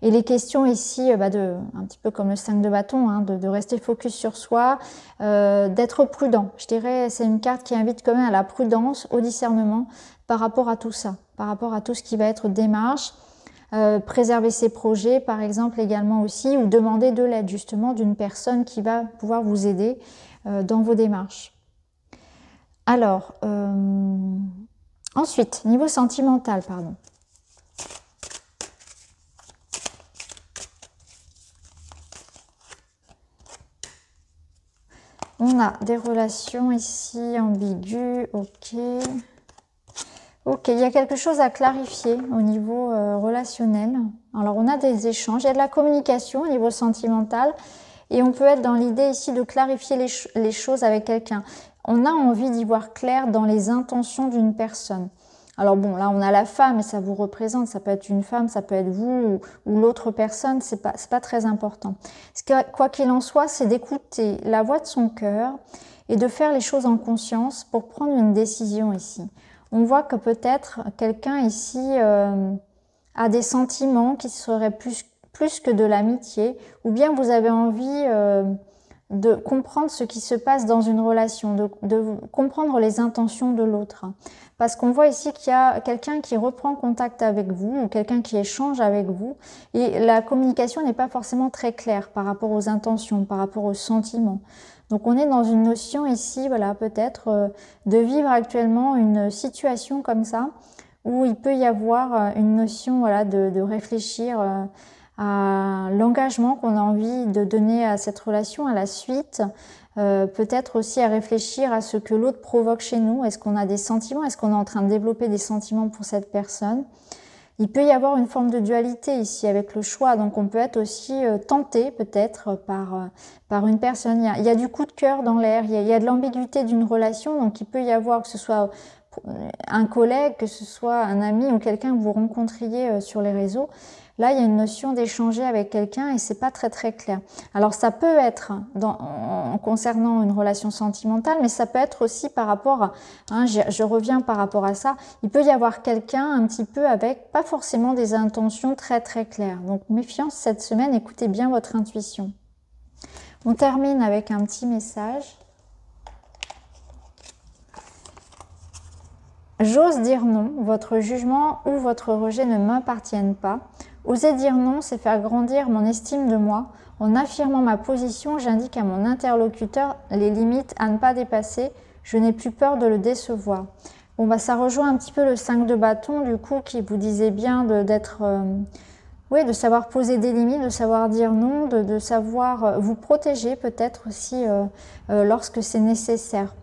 Et les questions ici, un petit peu comme le 5 de bâton, hein, de rester focus sur soi, d'être prudent. Je dirais, c'est une carte qui invite quand même à la prudence, au discernement par rapport à tout ça, par rapport à tout ce qui va être démarche, préserver ses projets par exemple également aussi, ou demander de l'aide justement d'une personne qui va pouvoir vous aider dans vos démarches. Alors, ensuite, niveau sentimental, pardon. On a des relations ici ambiguës, ok. Ok, il y a quelque chose à clarifier au niveau relationnel. Alors, on a des échanges, il y a de la communication au niveau sentimental. Et on peut être dans l'idée ici de clarifier les choses avec quelqu'un. On a envie d'y voir clair dans les intentions d'une personne. Alors bon, là on a la femme et ça vous représente, ça peut être une femme, ça peut être vous ou l'autre personne, c'est pas très important. Quoi qu'il en soit, c'est d'écouter la voix de son cœur et de faire les choses en conscience pour prendre une décision ici. On voit que peut-être quelqu'un ici a des sentiments qui seraient plus que de l'amitié, ou bien vous avez envie de comprendre ce qui se passe dans une relation, de comprendre les intentions de l'autre. Parce qu'on voit ici qu'il y a quelqu'un qui reprend contact avec vous, ou quelqu'un qui échange avec vous, et la communication n'est pas forcément très claire par rapport aux intentions, par rapport aux sentiments. Donc on est dans une notion ici, voilà, peut-être de vivre actuellement une situation comme ça, où il peut y avoir une notion, voilà, de réfléchir à l'engagement qu'on a envie de donner à cette relation, à la suite, peut-être aussi à réfléchir à ce que l'autre provoque chez nous. Est-ce qu'on a des sentiments? Est-ce qu'on est en train de développer des sentiments pour cette personne? Il peut y avoir une forme de dualité ici avec le choix, donc on peut être aussi tenté peut-être par une personne. Il y a du coup de cœur dans l'air, il y a de l'ambiguïté d'une relation, donc il peut y avoir que ce soit un collègue, que ce soit un ami ou quelqu'un que vous rencontriez sur les réseaux. Là, il y a une notion d'échanger avec quelqu'un et c'est pas très clair. Alors, ça peut être en concernant une relation sentimentale, mais ça peut être aussi par rapport à, hein, je reviens par rapport à ça, il peut y avoir quelqu'un un petit peu avec pas forcément des intentions très claires. Donc, méfiance cette semaine, écoutez bien votre intuition. On termine avec un petit message. J'ose dire non, votre jugement ou votre rejet ne m'appartiennent pas. Oser dire non, c'est faire grandir mon estime de moi. En affirmant ma position, j'indique à mon interlocuteur les limites à ne pas dépasser. Je n'ai plus peur de le décevoir. Bon, bah, ça rejoint un petit peu le 5 de bâton, du coup, qui vous disait bien d'être... oui, de savoir poser des limites, de savoir dire non, de savoir vous protéger peut-être aussi lorsque c'est nécessaire.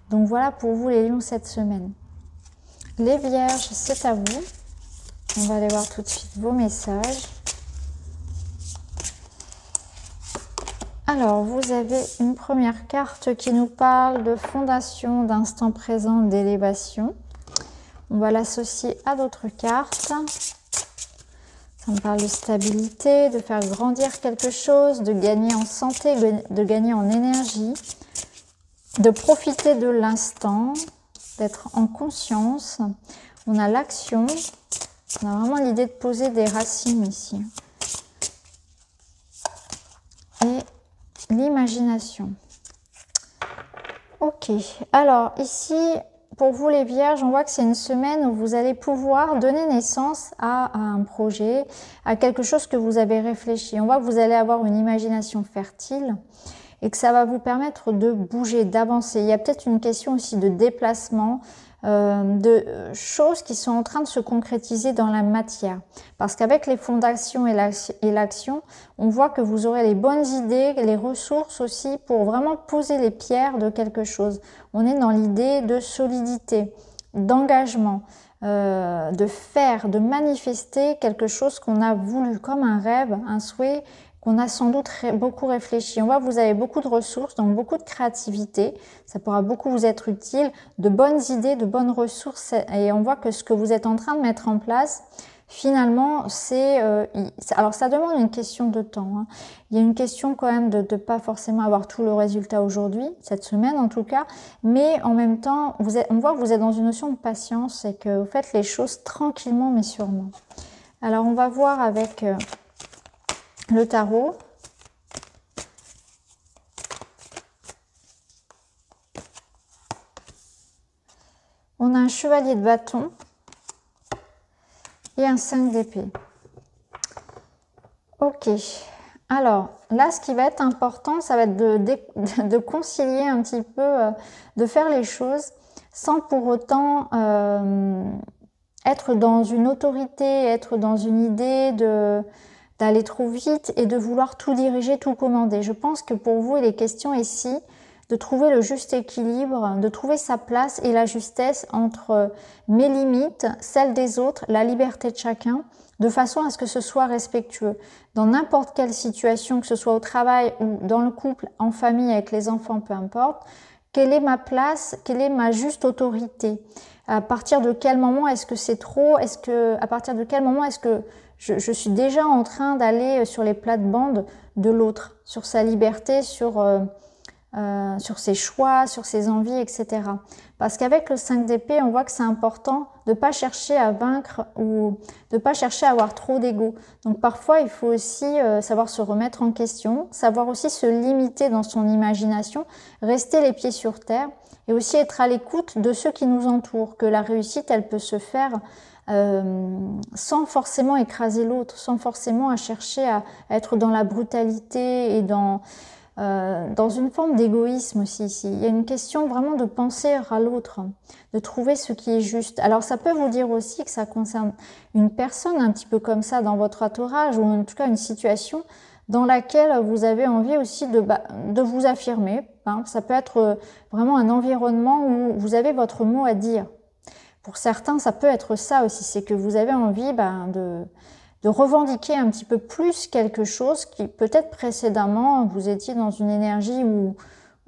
Donc voilà pour vous les lions cette semaine. Les vierges, c'est à vous. On va aller voir tout de suite vos messages. Alors, vous avez une première carte qui nous parle de fondation, d'instant présent, d'élévation. On va l'associer à d'autres cartes. Ça me parle de stabilité, de faire grandir quelque chose, de gagner en santé, de gagner en énergie, de profiter de l'instant, d'être en conscience. On a l'action. On a vraiment l'idée de poser des racines ici. Et l'imagination. Ok. Alors ici, pour vous les vierges, on voit que c'est une semaine où vous allez pouvoir donner naissance à un projet, à quelque chose que vous avez réfléchi. On voit que vous allez avoir une imagination fertile et que ça va vous permettre de bouger, d'avancer. Il y a peut-être une question aussi de déplacement, de choses qui sont en train de se concrétiser dans la matière. Parce qu'avec les fondations et l'action, on voit que vous aurez les bonnes idées, les ressources aussi pour vraiment poser les pierres de quelque chose. On est dans l'idée de solidité, d'engagement, de faire, de manifester quelque chose qu'on a voulu, comme un rêve, un souhait qu'on a sans doute beaucoup réfléchi. On voit que vous avez beaucoup de ressources, donc beaucoup de créativité. Ça pourra beaucoup vous être utile, de bonnes idées, de bonnes ressources. Et on voit que ce que vous êtes en train de mettre en place, finalement, c'est... alors, ça demande une question de temps. Hein. Il y a une question quand même de ne pas forcément avoir tout le résultat aujourd'hui, cette semaine en tout cas. Mais en même temps, on voit que vous êtes dans une notion de patience et que vous faites les choses tranquillement mais sûrement. Alors, on va voir avec... le tarot. On a un chevalier de bâton et un 5 d'épée. Ok. Alors, là, ce qui va être important, ça va être de concilier un petit peu, de faire les choses sans pour autant être dans une autorité, être dans une idée d'aller trop vite et de vouloir tout diriger, tout commander. Je pense que pour vous, il est question ici de trouver le juste équilibre, de trouver sa place et la justesse entre mes limites, celles des autres, la liberté de chacun, de façon à ce que ce soit respectueux. Dans n'importe quelle situation, que ce soit au travail ou dans le couple, en famille, avec les enfants, peu importe, quelle est ma place, quelle est ma juste autorité? À partir de quel moment est-ce que c'est trop? À partir de quel moment est-ce que je suis déjà en train d'aller sur les plates-bandes de l'autre, sur sa liberté, sur ses choix, sur ses envies, etc. Parce qu'avec le 5 d'épée, on voit que c'est important de ne pas chercher à vaincre ou de ne pas chercher à avoir trop d'ego. Donc parfois, il faut aussi savoir se remettre en question, savoir aussi se limiter dans son imagination, rester les pieds sur terre et aussi être à l'écoute de ceux qui nous entourent, que la réussite, elle peut se faire sans forcément écraser l'autre, sans forcément à chercher à être dans la brutalité et dans une forme d'égoïsme aussi ici. Il y a une question vraiment de penser à l'autre, de trouver ce qui est juste. Alors ça peut vous dire aussi que ça concerne une personne un petit peu comme ça dans votre entourage ou en tout cas une situation dans laquelle vous avez envie aussi de vous affirmer. Hein. Ça peut être vraiment un environnement où vous avez votre mot à dire. Pour certains, ça peut être ça aussi, c'est que vous avez envie de revendiquer un petit peu plus quelque chose qui peut-être précédemment, vous étiez dans une énergie où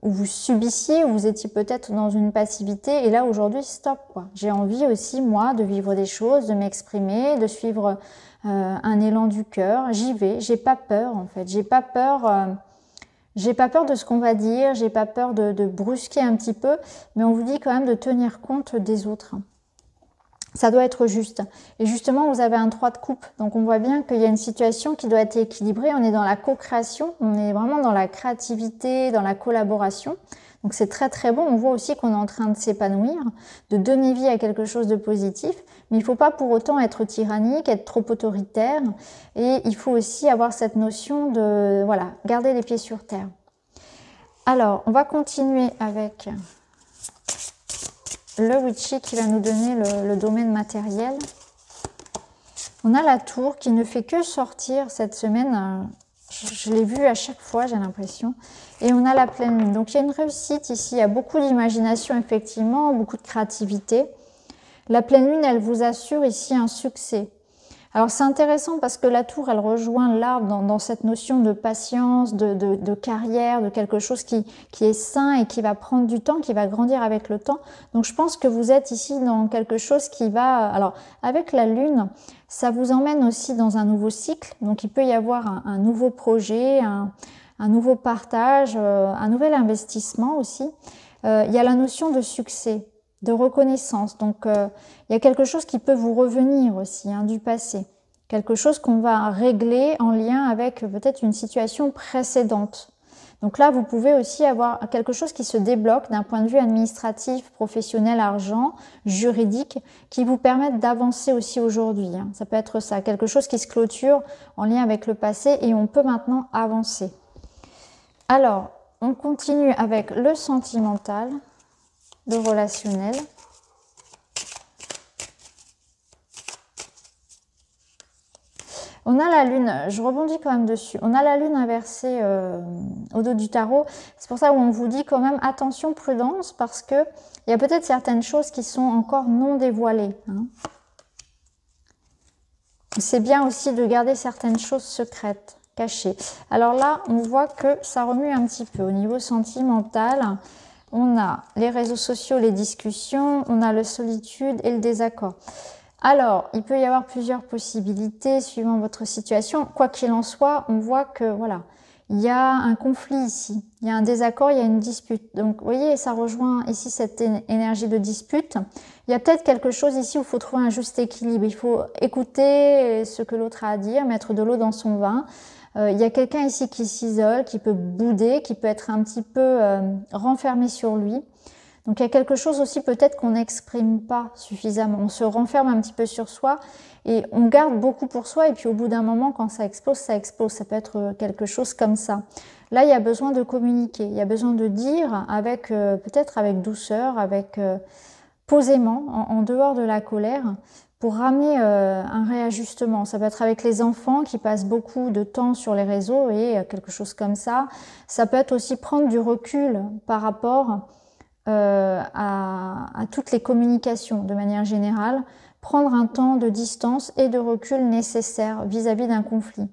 vous subissiez, où vous étiez peut-être dans une passivité, et là aujourd'hui, stop, quoi. J'ai envie aussi, moi, de vivre des choses, de m'exprimer, de suivre un élan du cœur, j'y vais, j'ai pas peur en fait, j'ai pas peur de ce qu'on va dire, j'ai pas peur de brusquer un petit peu, mais on vous dit quand même de tenir compte des autres. Ça doit être juste. Et justement, vous avez un 3 de coupe. Donc, on voit bien qu'il y a une situation qui doit être équilibrée. On est dans la co-création. On est vraiment dans la créativité, dans la collaboration. Donc, c'est très, très bon. On voit aussi qu'on est en train de s'épanouir, de donner vie à quelque chose de positif. Mais il ne faut pas pour autant être tyrannique, être trop autoritaire. Et il faut aussi avoir cette notion de, voilà, garder les pieds sur terre. Alors, on va continuer avec le Witchy qui va nous donner le domaine matériel. On a la tour qui ne fait que sortir cette semaine. Je l'ai vue à chaque fois, j'ai l'impression. Et on a la pleine lune. Donc il y a une réussite ici. Il y a beaucoup d'imagination, effectivement, beaucoup de créativité. La pleine lune, elle vous assure ici un succès. Alors c'est intéressant parce que la tour, elle rejoint l'arbre dans cette notion de patience, de carrière, de quelque chose qui est sain et qui va prendre du temps, qui va grandir avec le temps. Donc je pense que vous êtes ici dans quelque chose qui va... Alors avec la lune, ça vous emmène aussi dans un nouveau cycle. Donc il peut y avoir un nouveau projet, un nouveau partage, un nouvel investissement aussi. Il y a la notion de succès, de reconnaissance. Donc, il y a quelque chose qui peut vous revenir aussi, hein, du passé. Quelque chose qu'on va régler en lien avec peut-être une situation précédente. Donc là, vous pouvez aussi avoir quelque chose qui se débloque d'un point de vue administratif, professionnel, argent, juridique, qui vous permettent d'avancer aussi aujourd'hui. Hein. Ça peut être ça, quelque chose qui se clôture en lien avec le passé et on peut maintenant avancer. Alors, on continue avec le sentimental. De relationnel. On a la lune, je rebondis quand même dessus, on a la lune inversée au dos du tarot. C'est pour ça où on vous dit quand même attention, prudence, parce que il y a peut-être certaines choses qui sont encore non dévoilées. Hein. C'est bien aussi de garder certaines choses secrètes, cachées. Alors là, on voit que ça remue un petit peu au niveau sentimental. On a les réseaux sociaux, les discussions, on a la solitude et le désaccord. Alors, il peut y avoir plusieurs possibilités suivant votre situation. Quoi qu'il en soit, on voit que voilà, il y a un conflit ici, il y a un désaccord, il y a une dispute. Donc, vous voyez, ça rejoint ici cette énergie de dispute. Il y a peut-être quelque chose ici où il faut trouver un juste équilibre. Il faut écouter ce que l'autre a à dire, mettre de l'eau dans son vin. Il y a quelqu'un ici qui s'isole, qui peut bouder, qui peut être un petit peu renfermé sur lui. Donc il y a quelque chose aussi peut-être qu'on n'exprime pas suffisamment. On se renferme un petit peu sur soi et on garde beaucoup pour soi. Et puis au bout d'un moment, quand ça explose, ça explose. Ça peut être quelque chose comme ça. Là, il y a besoin de communiquer. Il y a besoin de dire avec peut-être avec douceur, avec posément, en dehors de la colère, pour ramener un réajustement. Ça peut être avec les enfants qui passent beaucoup de temps sur les réseaux et quelque chose comme ça. Ça peut être aussi prendre du recul par rapport à toutes les communications de manière générale, prendre un temps de distance et de recul nécessaire vis-à-vis d'un conflit.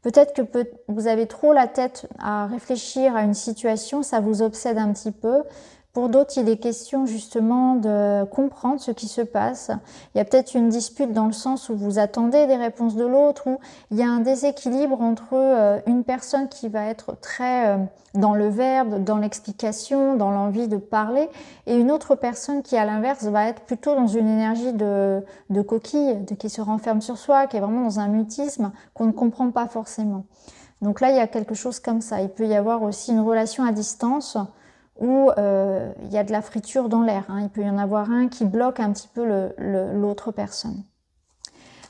Peut-être que vous avez trop la tête à réfléchir à une situation, ça vous obsède un petit peu. Pour d'autres, il est question justement de comprendre ce qui se passe. Il y a peut-être une dispute dans le sens où vous attendez des réponses de l'autre, où il y a un déséquilibre entre une personne qui va être très dans le verbe, dans l'explication, dans l'envie de parler, et une autre personne qui, à l'inverse, va être plutôt dans une énergie de coquille, qui se renferme sur soi, qui est vraiment dans un mutisme qu'on ne comprend pas forcément. Donc là, il y a quelque chose comme ça. Il peut y avoir aussi une relation à distance, où il y a de la friture dans l'air. Hein. Il peut y en avoir un qui bloque un petit peu l'autre personne.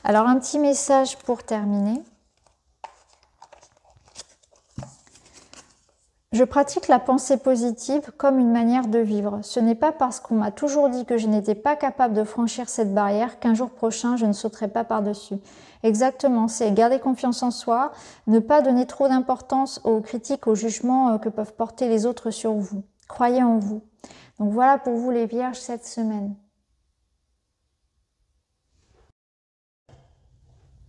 Alors, un petit message pour terminer. Je pratique la pensée positive comme une manière de vivre. Ce n'est pas parce qu'on m'a toujours dit que je n'étais pas capable de franchir cette barrière qu'un jour prochain, je ne sauterai pas par-dessus. Exactement, c'est garder confiance en soi, ne pas donner trop d'importance aux critiques, aux jugements que peuvent porter les autres sur vous. Croyez en vous. Donc voilà pour vous les vierges cette semaine.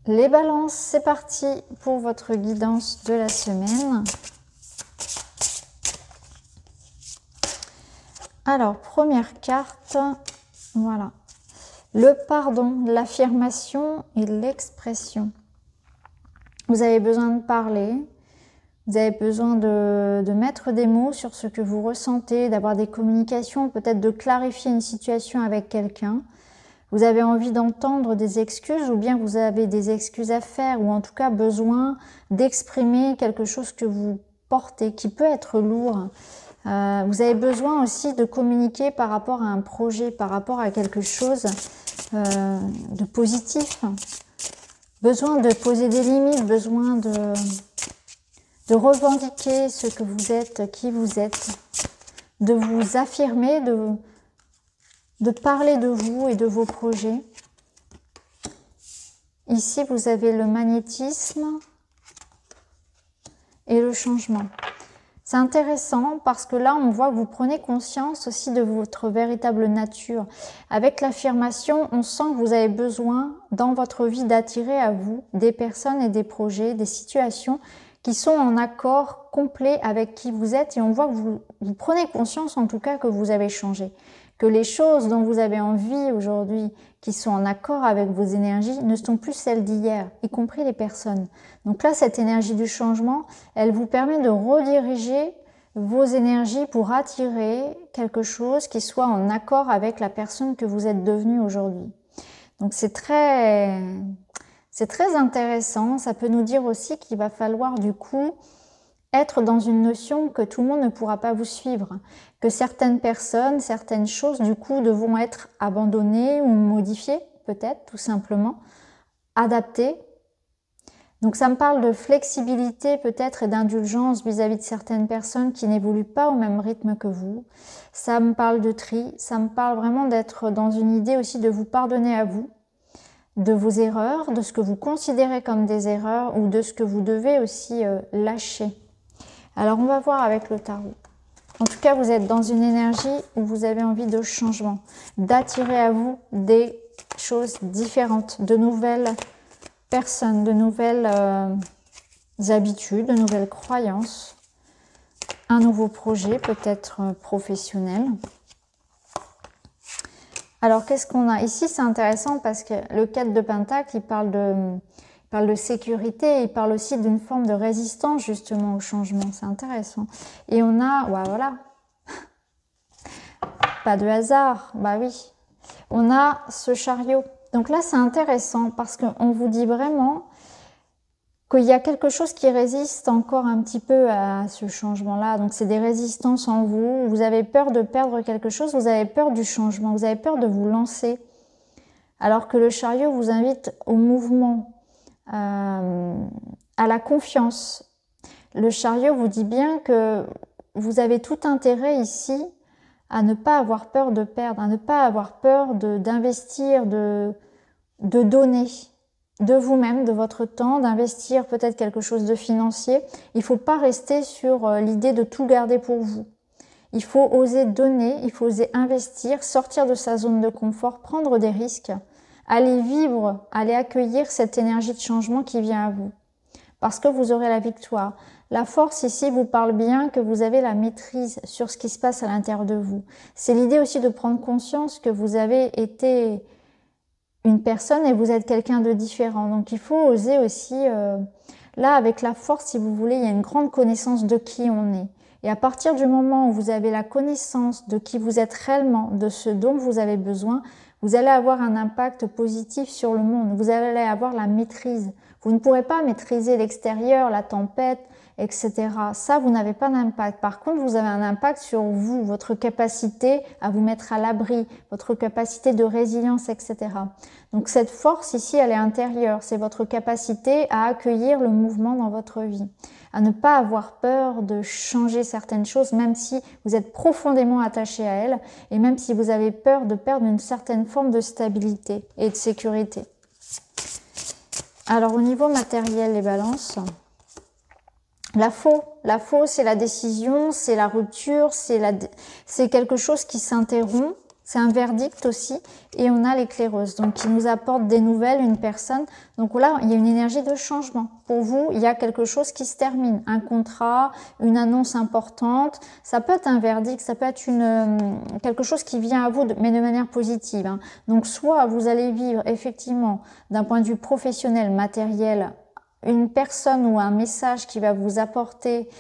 Les balances, c'est parti pour votre guidance de la semaine. Alors, première carte, voilà. Le pardon, l'affirmation et l'expression. Vous avez besoin de parler. Vous avez besoin de mettre des mots sur ce que vous ressentez, d'avoir des communications, peut-être de clarifier une situation avec quelqu'un. Vous avez envie d'entendre des excuses ou bien vous avez des excuses à faire ou en tout cas besoin d'exprimer quelque chose que vous portez, qui peut être lourd. Vous avez besoin aussi de communiquer par rapport à un projet, par rapport à quelque chose de positif. Besoin de poser des limites, besoin de revendiquer ce que vous êtes, qui vous êtes, de vous affirmer, de parler de vous et de vos projets. Ici, vous avez le magnétisme et le changement. C'est intéressant parce que là, on voit que vous prenez conscience aussi de votre véritable nature. Avec l'affirmation, on sent que vous avez besoin dans votre vie d'attirer à vous des personnes et des projets, des situations qui sont en accord complet avec qui vous êtes et on voit que vous prenez conscience en tout cas que vous avez changé, que les choses dont vous avez envie aujourd'hui, qui sont en accord avec vos énergies, ne sont plus celles d'hier, y compris les personnes. Donc là, cette énergie du changement, elle vous permet de rediriger vos énergies pour attirer quelque chose qui soit en accord avec la personne que vous êtes devenue aujourd'hui. Donc c'est très intéressant. Ça peut nous dire aussi qu'il va falloir du coup être dans une notion que tout le monde ne pourra pas vous suivre, que certaines personnes, certaines choses du coup devront être abandonnées ou modifiées peut-être tout simplement, adaptées. Donc ça me parle de flexibilité peut-être et d'indulgence vis-à-vis de certaines personnes qui n'évoluent pas au même rythme que vous. Ça me parle de tri, ça me parle vraiment d'être dans une idée aussi de vous pardonner à vous. de vos erreurs, de ce que vous considérez comme des erreurs ou de ce que vous devez aussi lâcher. Alors, on va voir avec le tarot. En tout cas, vous êtes dans une énergie où vous avez envie de changement, d'attirer à vous des choses différentes, de nouvelles personnes, de nouvelles habitudes, de nouvelles croyances, un nouveau projet, peut-être professionnel. Alors, qu'est-ce qu'on a ici? C'est intéressant parce que le 4 de Pentacle, il parle de sécurité, il parle aussi d'une forme de résistance justement au changement. C'est intéressant. Et on a, ouais, voilà, pas de hasard, bah oui. On a ce chariot. Donc là, c'est intéressant parce qu'on vous dit vraiment qu'il y a quelque chose qui résiste encore un petit peu à ce changement-là. Donc c'est des résistances en vous. Vous avez peur de perdre quelque chose, vous avez peur du changement, vous avez peur de vous lancer. Alors que le chariot vous invite au mouvement, à la confiance. Le chariot vous dit bien que vous avez tout intérêt ici à ne pas avoir peur de perdre, à ne pas avoir peur d'investir, de donner de vous-même, de votre temps, d'investir peut-être quelque chose de financier. Il ne faut pas rester sur l'idée de tout garder pour vous. Il faut oser donner, il faut oser investir, sortir de sa zone de confort, prendre des risques, aller vivre, aller accueillir cette énergie de changement qui vient à vous. Parce que vous aurez la victoire. La force ici vous parle bien que vous avez la maîtrise sur ce qui se passe à l'intérieur de vous. C'est l'idée aussi de prendre conscience que vous avez été une personne et vous êtes quelqu'un de différent. Donc il faut oser aussi, là avec la force si vous voulez, il y a une grande connaissance de qui on est. Et à partir du moment où vous avez la connaissance de qui vous êtes réellement, de ce dont vous avez besoin, vous allez avoir un impact positif sur le monde. Vous allez avoir la maîtrise. Vous ne pourrez pas maîtriser l'extérieur, la tempête, etc. Ça, vous n'avez pas d'impact. Par contre, vous avez un impact sur vous, votre capacité à vous mettre à l'abri, votre capacité de résilience, etc. Donc cette force ici, elle est intérieure. C'est votre capacité à accueillir le mouvement dans votre vie, à ne pas avoir peur de changer certaines choses, même si vous êtes profondément attaché à elles, et même si vous avez peur de perdre une certaine forme de stabilité et de sécurité. Alors au niveau matériel, les balances, la faux, c'est la décision, c'est la rupture, c'est quelque chose qui s'interrompt, c'est un verdict aussi, et on a l'éclaireuse, donc qui nous apporte des nouvelles, une personne. Donc là, il y a une énergie de changement. Pour vous, il y a quelque chose qui se termine, un contrat, une annonce importante. Ça peut être un verdict, ça peut être quelque chose qui vient à vous, mais de manière positive, hein. Donc soit vous allez vivre effectivement d'un point de vue professionnel, matériel, une personne ou un message qui va vous apporter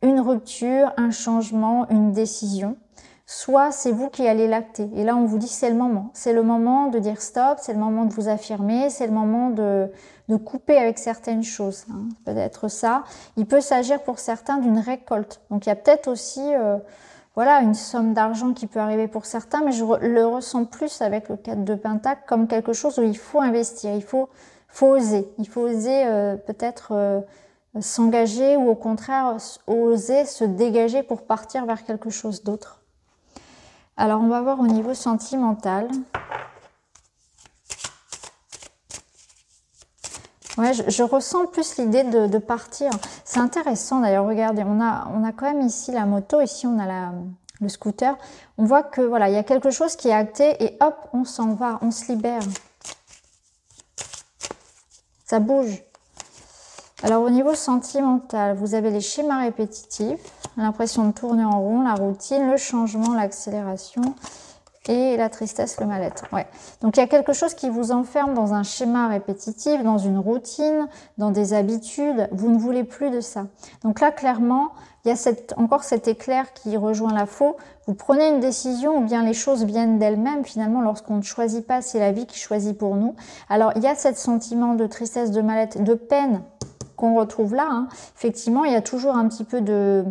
une rupture, un changement, une décision. Soit c'est vous qui allez l'acter. Et là, on vous dit c'est le moment. C'est le moment de dire stop, c'est le moment de vous affirmer, c'est le moment de couper avec certaines choses, hein. Peut-être ça. Il peut s'agir pour certains d'une récolte. Donc il y a peut-être aussi voilà, une somme d'argent qui peut arriver pour certains, mais je le ressens plus avec le 4 de Pentacle comme quelque chose où il faut investir, il faut oser. Il faut oser peut-être s'engager ou au contraire oser se dégager pour partir vers quelque chose d'autre. Alors, on va voir au niveau sentimental. Ouais, je ressens plus l'idée de partir. C'est intéressant d'ailleurs, regardez, on a quand même ici la moto, ici on a le scooter. On voit que voilà, il y a quelque chose qui est acté et hop, on s'en va, on se libère. Ça bouge. Alors au niveau sentimental, vous avez les schémas répétitifs, l'impression de tourner en rond, la routine, le changement, l'accélération et la tristesse, le mal-être. Ouais. Donc il y a quelque chose qui vous enferme dans un schéma répétitif, dans une routine, dans des habitudes. Vous ne voulez plus de ça. Donc là, clairement, il y a encore cet éclair qui rejoint la faux. Vous prenez une décision ou bien les choses viennent d'elles-mêmes. Finalement, lorsqu'on ne choisit pas, c'est la vie qui choisit pour nous. Alors, il y a ce sentiment de tristesse, de mal-être, de peine qu'on retrouve là, hein. Effectivement, il y a toujours un petit peu de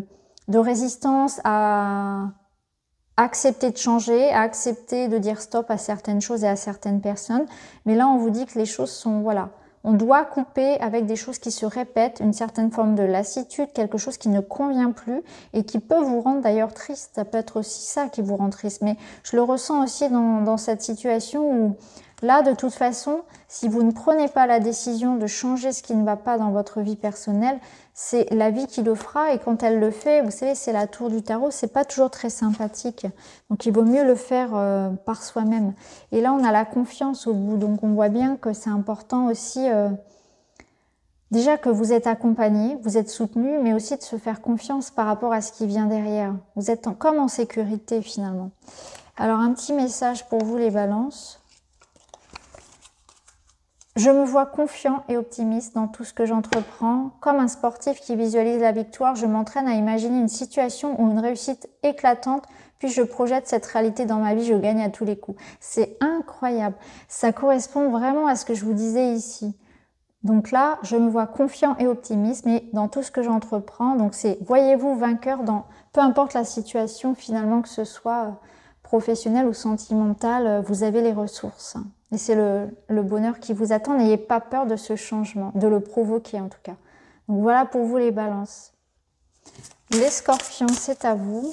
résistance à accepter de changer, à accepter de dire stop à certaines choses et à certaines personnes. Mais là, on vous dit que les choses sont, voilà, on doit couper avec des choses qui se répètent, une certaine forme de lassitude, quelque chose qui ne convient plus et qui peut vous rendre d'ailleurs triste. Ça peut être aussi ça qui vous rend triste. Mais je le ressens aussi dans cette situation où Là, de toute façon, si vous ne prenez pas la décision de changer ce qui ne va pas dans votre vie personnelle, c'est la vie qui le fera. Et quand elle le fait, vous savez, c'est la tour du tarot, c'est pas toujours très sympathique. Donc, il vaut mieux le faire par soi-même. Et là, on a la confiance au bout. Donc, on voit bien que c'est important aussi, déjà que vous êtes accompagné, vous êtes soutenu, mais aussi de se faire confiance par rapport à ce qui vient derrière. Vous êtes comme en sécurité, finalement. Alors, un petit message pour vous, les balances. Je me vois confiant et optimiste dans tout ce que j'entreprends. Comme un sportif qui visualise la victoire, je m'entraîne à imaginer une situation ou une réussite éclatante, puis je projette cette réalité dans ma vie, je gagne à tous les coups. C'est incroyable. Ça correspond vraiment à ce que je vous disais ici. Donc là, je me vois confiant et optimiste, mais dans tout ce que j'entreprends. Donc c'est, voyez-vous vainqueur dans peu importe la situation finalement, que ce soit professionnelle ou sentimentale, vous avez les ressources. Et c'est le bonheur qui vous attend. N'ayez pas peur de ce changement, de le provoquer en tout cas. Donc voilà pour vous les balances. Les scorpions, c'est à vous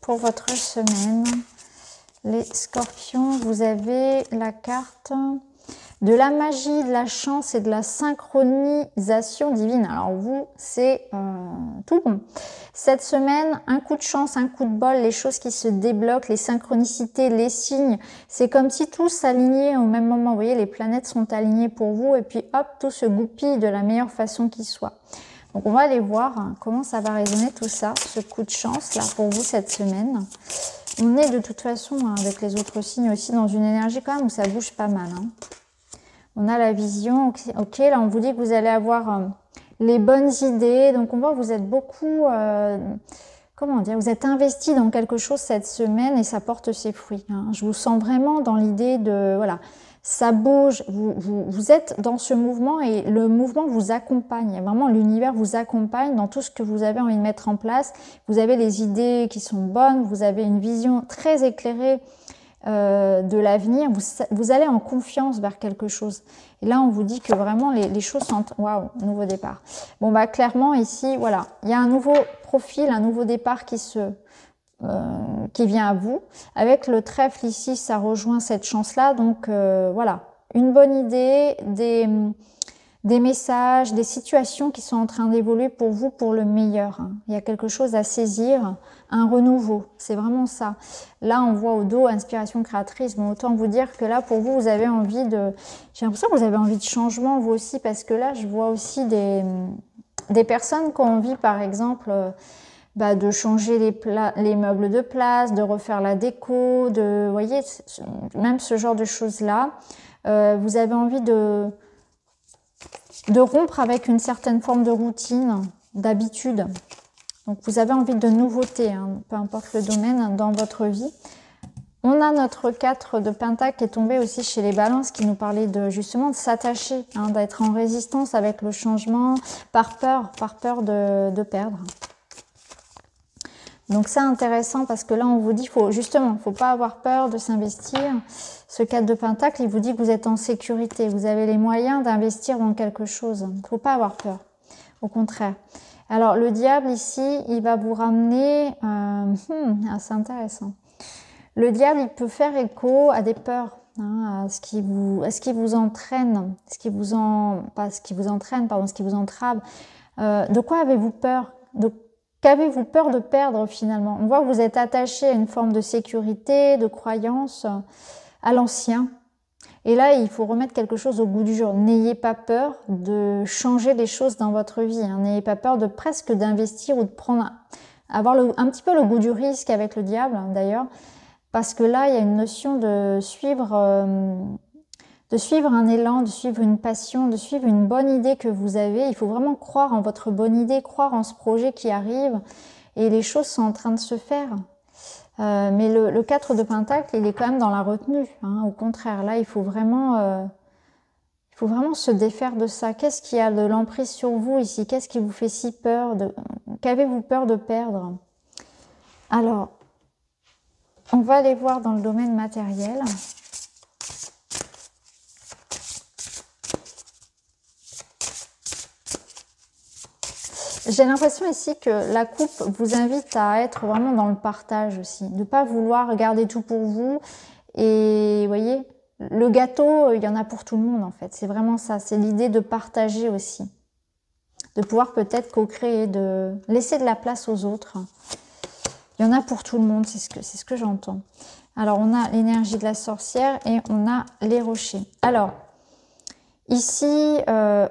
pour votre semaine. Les scorpions, vous avez la carte de la magie, de la chance et de la synchronisation divine. Alors vous, c'est tout bon. Cette semaine, un coup de chance, un coup de bol, les choses qui se débloquent, les synchronicités, les signes. C'est comme si tout s'alignait au même moment. Vous voyez, les planètes sont alignées pour vous et puis hop, tout se goupille de la meilleure façon qui soit. Donc on va aller voir comment ça va résonner tout ça, ce coup de chance là pour vous cette semaine. On est de toute façon avec les autres signes aussi dans une énergie quand même où ça bouge pas mal. On a la vision, ok, là on vous dit que vous allez avoir les bonnes idées, donc on voit que vous êtes beaucoup, comment dire, vous êtes investi dans quelque chose cette semaine et ça porte ses fruits. Je vous sens vraiment dans l'idée de, voilà, ça bouge, vous êtes dans ce mouvement et le mouvement vous accompagne, vraiment l'univers vous accompagne dans tout ce que vous avez envie de mettre en place. Vous avez les idées qui sont bonnes, vous avez une vision très éclairée de l'avenir, vous allez en confiance vers quelque chose. Et là, on vous dit que vraiment les choses sont... Waouh, nouveau départ. Bon, bah clairement, ici, voilà, il y a un nouveau profil, un nouveau départ qui vient à vous. Avec le trèfle ici, ça rejoint cette chance-là. Donc, voilà, une bonne idée, des messages, des situations qui sont en train d'évoluer pour vous pour le meilleur. Il y a quelque chose à saisir, un renouveau, c'est vraiment ça. Là, on voit au dos inspiration créatrice. Bon, autant vous dire que là, pour vous, vous avez envie de... J'ai l'impression que vous avez envie de changement, vous aussi, parce que là, je vois aussi des personnes qui ont envie, par exemple, de changer les meubles de place, de refaire la déco, vous voyez, même ce genre de choses-là. Vous avez envie de rompre avec une certaine forme de routine, d'habitude. Donc vous avez envie de nouveautés, peu importe le domaine dans votre vie. On a notre 4 de Pentacle qui est tombé aussi chez les balances, qui nous parlait justement de s'attacher, d'être en résistance avec le changement, par peur de perdre. Donc c'est intéressant parce que là on vous dit, justement, il ne faut pas avoir peur de s'investir. Ce 4 de Pentacle, il vous dit que vous êtes en sécurité, vous avez les moyens d'investir dans quelque chose. Il ne faut pas avoir peur, au contraire. Alors le diable ici, il va vous ramener, c'est intéressant. Le diable, il peut faire écho à des peurs, à ce qui vous entraîne, ce qui vous entrave. De quoi avez-vous peur? Qu'avez-vous peur de perdre finalement? On voit que vous êtes attaché à une forme de sécurité, de croyance, à l'ancien. Et là, il faut remettre quelque chose au goût du jour. N'ayez pas peur de changer les choses dans votre vie. N'ayez pas peur de presque d'investir ou de avoir un petit peu le goût du risque avec le diable d'ailleurs. Parce que là, il y a une notion de suivre un élan, de suivre une passion, de suivre une bonne idée que vous avez. Il faut vraiment croire en votre bonne idée, croire en ce projet qui arrive. Et les choses sont en train de se faire. Mais le 4 de Pentacle, il est quand même dans la retenue. Au contraire, là, il faut vraiment se défaire de ça. Qu'est-ce qui a de l'emprise sur vous ici? Qu'est-ce qui vous fait si peur? Qu'avez-vous peur de perdre? Alors, on va aller voir dans le domaine matériel. J'ai l'impression ici que la coupe vous invite à être vraiment dans le partage aussi, de ne pas vouloir garder tout pour vous. Et vous voyez, le gâteau, il y en a pour tout le monde en fait. C'est vraiment ça, c'est l'idée de partager aussi. De pouvoir peut-être co-créer, de laisser de la place aux autres. Il y en a pour tout le monde, c'est ce que j'entends. Alors, on a l'énergie de la sorcière et on a les rochers. Alors, ici,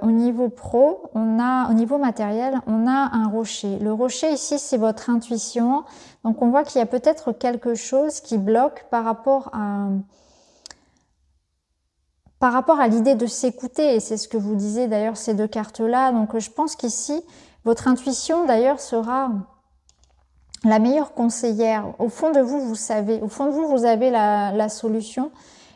au niveau pro, au niveau matériel, on a un rocher. Le rocher, ici, c'est votre intuition. Donc, on voit qu'il y a peut-être quelque chose qui bloque par rapport à l'idée de s'écouter. Et c'est ce que vous disiez d'ailleurs, ces deux cartes-là. Donc, je pense qu'ici, votre intuition, d'ailleurs, sera la meilleure conseillère. Au fond de vous, vous savez. Au fond de vous, vous avez la solution.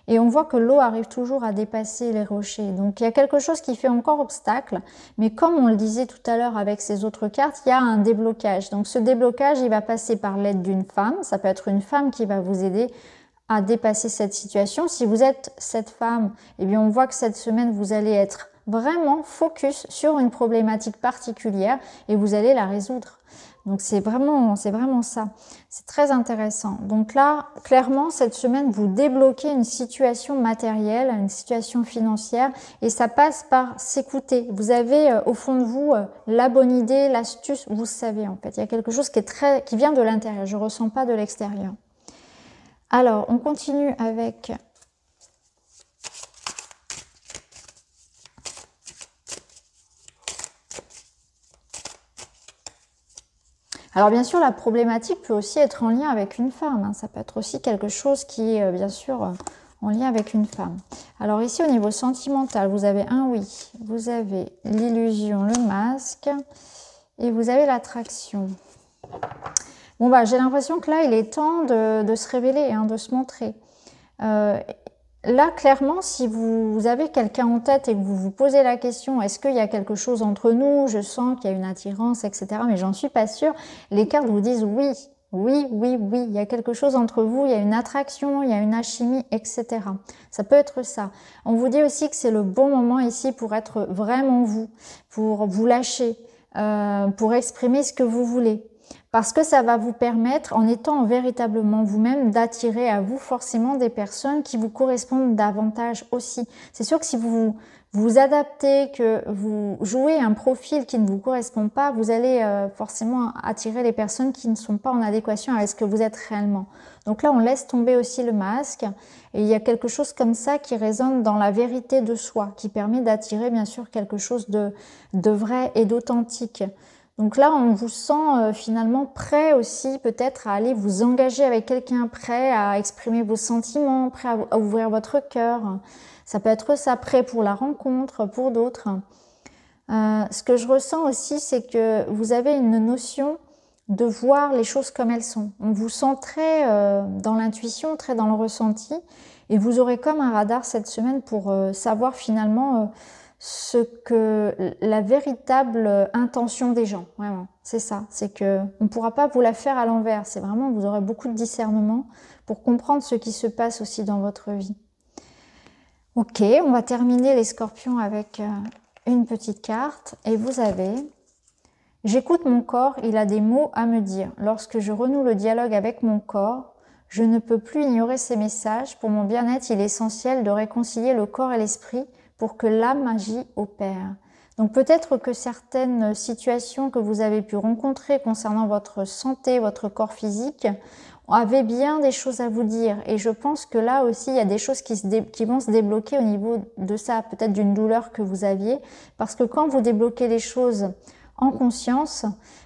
Et on voit que l'eau arrive toujours à dépasser les rochers. Donc, il y a quelque chose qui fait encore obstacle. Mais comme on le disait tout à l'heure avec ces autres cartes, il y a un déblocage. Donc, ce déblocage, il va passer par l'aide d'une femme. Ça peut être une femme qui va vous aider à dépasser cette situation. Si vous êtes cette femme, eh bien, on voit que cette semaine, vous allez être vraiment focus sur une problématique particulière et vous allez la résoudre. Donc, c'est vraiment ça. C'est très intéressant. Donc là, clairement, cette semaine, vous débloquez une situation matérielle, une situation financière et ça passe par s'écouter. Vous avez au fond de vous la bonne idée, l'astuce, vous savez en fait. Il y a quelque chose qui vient de l'intérieur. Je ne ressens pas de l'extérieur. Alors, on continue avec alors bien sûr, la problématique peut aussi être en lien avec une femme. Hein. Ça peut être aussi quelque chose qui est bien sûr en lien avec une femme. Alors ici, au niveau sentimental, vous avez un oui, vous avez l'illusion, le masque et vous avez l'attraction. Bon, bah, j'ai l'impression que là, il est temps de se révéler, hein, de se montrer. Là, clairement, si vous avez quelqu'un en tête et que vous vous posez la question, est-ce qu'il y a quelque chose entre nous? Je sens qu'il y a une attirance, etc. Mais j'en suis pas sûre. Les cartes vous disent oui, oui, oui, oui. Il y a quelque chose entre vous, il y a une attraction, il y a une alchimie, etc. Ça peut être ça. On vous dit aussi que c'est le bon moment ici pour être vraiment vous, pour vous lâcher, pour exprimer ce que vous voulez. Parce que ça va vous permettre, en étant véritablement vous-même, d'attirer à vous forcément des personnes qui vous correspondent davantage aussi. C'est sûr que si vous vous adaptez, que vous jouez un profil qui ne vous correspond pas, vous allez forcément attirer les personnes qui ne sont pas en adéquation avec ce que vous êtes réellement. Donc là, on laisse tomber aussi le masque. Et il y a quelque chose comme ça qui résonne dans la vérité de soi, qui permet d'attirer bien sûr quelque chose de vrai et d'authentique. Donc là, on vous sent finalement prêt aussi peut-être à aller vous engager avec quelqu'un, prêt à exprimer vos sentiments, prêt à ouvrir votre cœur. Ça peut être ça, prêt pour la rencontre, pour d'autres. Ce que je ressens aussi, c'est que vous avez une notion de voir les choses comme elles sont. On vous sent très dans l'intuition, très dans le ressenti. Et vous aurez comme un radar cette semaine pour savoir finalement... ce que la véritable intention des gens, vraiment, c'est ça, c'est que on ne pourra pas vous la faire à l'envers, c'est vraiment, vous aurez beaucoup de discernement pour comprendre ce qui se passe aussi dans votre vie. Ok, on va terminer les scorpions avec une petite carte, et vous avez « J'écoute mon corps, il a des mots à me dire. Lorsque je renoue le dialogue avec mon corps, je ne peux plus ignorer ces messages. Pour mon bien-être, il est essentiel de réconcilier le corps et l'esprit, pour que la magie opère. » Donc peut-être que certaines situations que vous avez pu rencontrer concernant votre santé, votre corps physique, avaient bien des choses à vous dire. Et je pense que là aussi, il y a des choses qui vont se débloquer au niveau de ça, peut-être d'une douleur que vous aviez. Parce que quand vous débloquez les choses en conscience,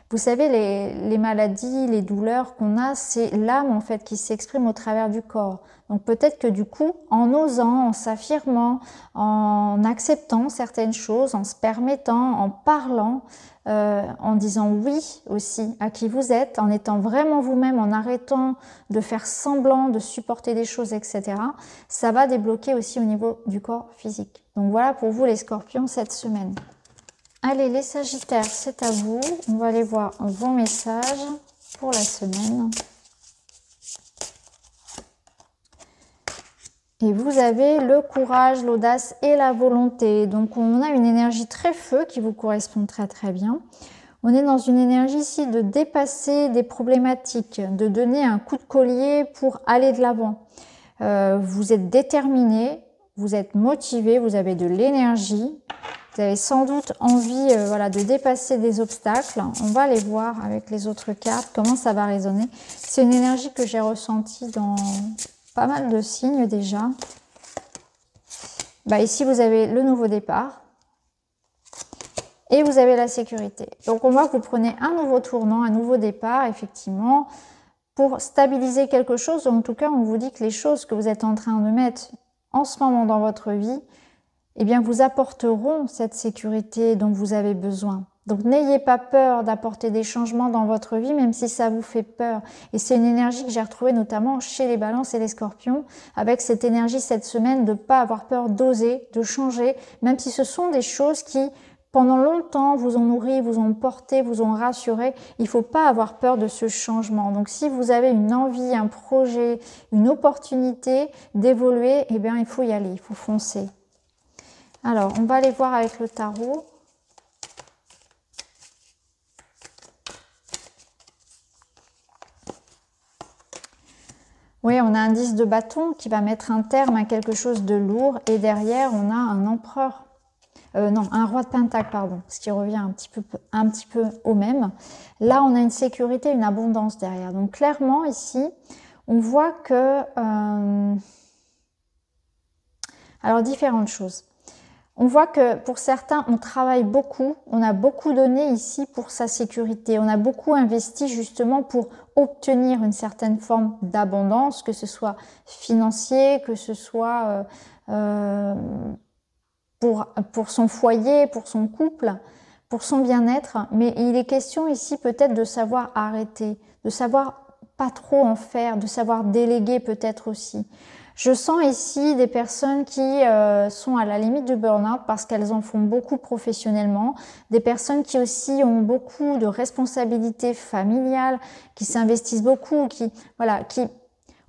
vous savez, les maladies, les douleurs qu'on a, c'est l'âme en fait qui s'exprime au travers du corps. Donc peut-être que du coup, en osant, en s'affirmant, en acceptant certaines choses, en se permettant, en parlant, en disant oui aussi à qui vous êtes, en étant vraiment vous-même, en arrêtant de faire semblant, de supporter des choses, etc., ça va débloquer aussi au niveau du corps physique. Donc voilà pour vous les scorpions cette semaine. Allez, les sagittaires, c'est à vous. On va aller voir vos messages pour la semaine. Et vous avez le courage, l'audace et la volonté. Donc on a une énergie très feu qui vous correspond très très bien. On est dans une énergie ici de dépasser des problématiques, de donner un coup de collier pour aller de l'avant. Vous êtes déterminé, vous êtes motivé, vous avez de l'énergie. Vous avez sans doute envie voilà, de dépasser des obstacles. On va aller voir avec les autres cartes comment ça va résonner. C'est une énergie que j'ai ressentie dans pas mal de signes déjà. Bah, ici, vous avez le nouveau départ. Et vous avez la sécurité. Donc, on voit que vous prenez un nouveau tournant, un nouveau départ, effectivement, pour stabiliser quelque chose. En tout cas, on vous dit que les choses que vous êtes en train de mettre en ce moment dans votre vie, eh bien, vous apporteront cette sécurité dont vous avez besoin. Donc, n'ayez pas peur d'apporter des changements dans votre vie, même si ça vous fait peur. Et c'est une énergie que j'ai retrouvée notamment chez les balances et les scorpions, avec cette énergie cette semaine de ne pas avoir peur d'oser, de changer, même si ce sont des choses qui, pendant longtemps, vous ont nourri, vous ont porté, vous ont rassuré. Il ne faut pas avoir peur de ce changement. Donc, si vous avez une envie, un projet, une opportunité d'évoluer, eh bien, il faut y aller, il faut foncer. Alors, on va aller voir avec le tarot. Oui, on a un 10 de bâton qui va mettre un terme à quelque chose de lourd. Et derrière, on a un empereur. Non, un roi de pentacle, pardon. Ce qui revient un petit peu au même. Là, on a une sécurité, une abondance derrière. Donc, clairement, ici, on voit que... alors, différentes choses. On voit que pour certains, on travaille beaucoup, on a beaucoup donné ici pour sa sécurité. On a beaucoup investi justement pour obtenir une certaine forme d'abondance, que ce soit financier, que ce soit pour son foyer, pour son couple, pour son bien-être. Mais il est question ici peut-être de savoir arrêter, de savoir pas trop en faire, de savoir déléguer peut-être aussi. Je sens ici des personnes qui sont à la limite du burn-out parce qu'elles en font beaucoup professionnellement, des personnes qui aussi ont beaucoup de responsabilités familiales, qui s'investissent beaucoup, qui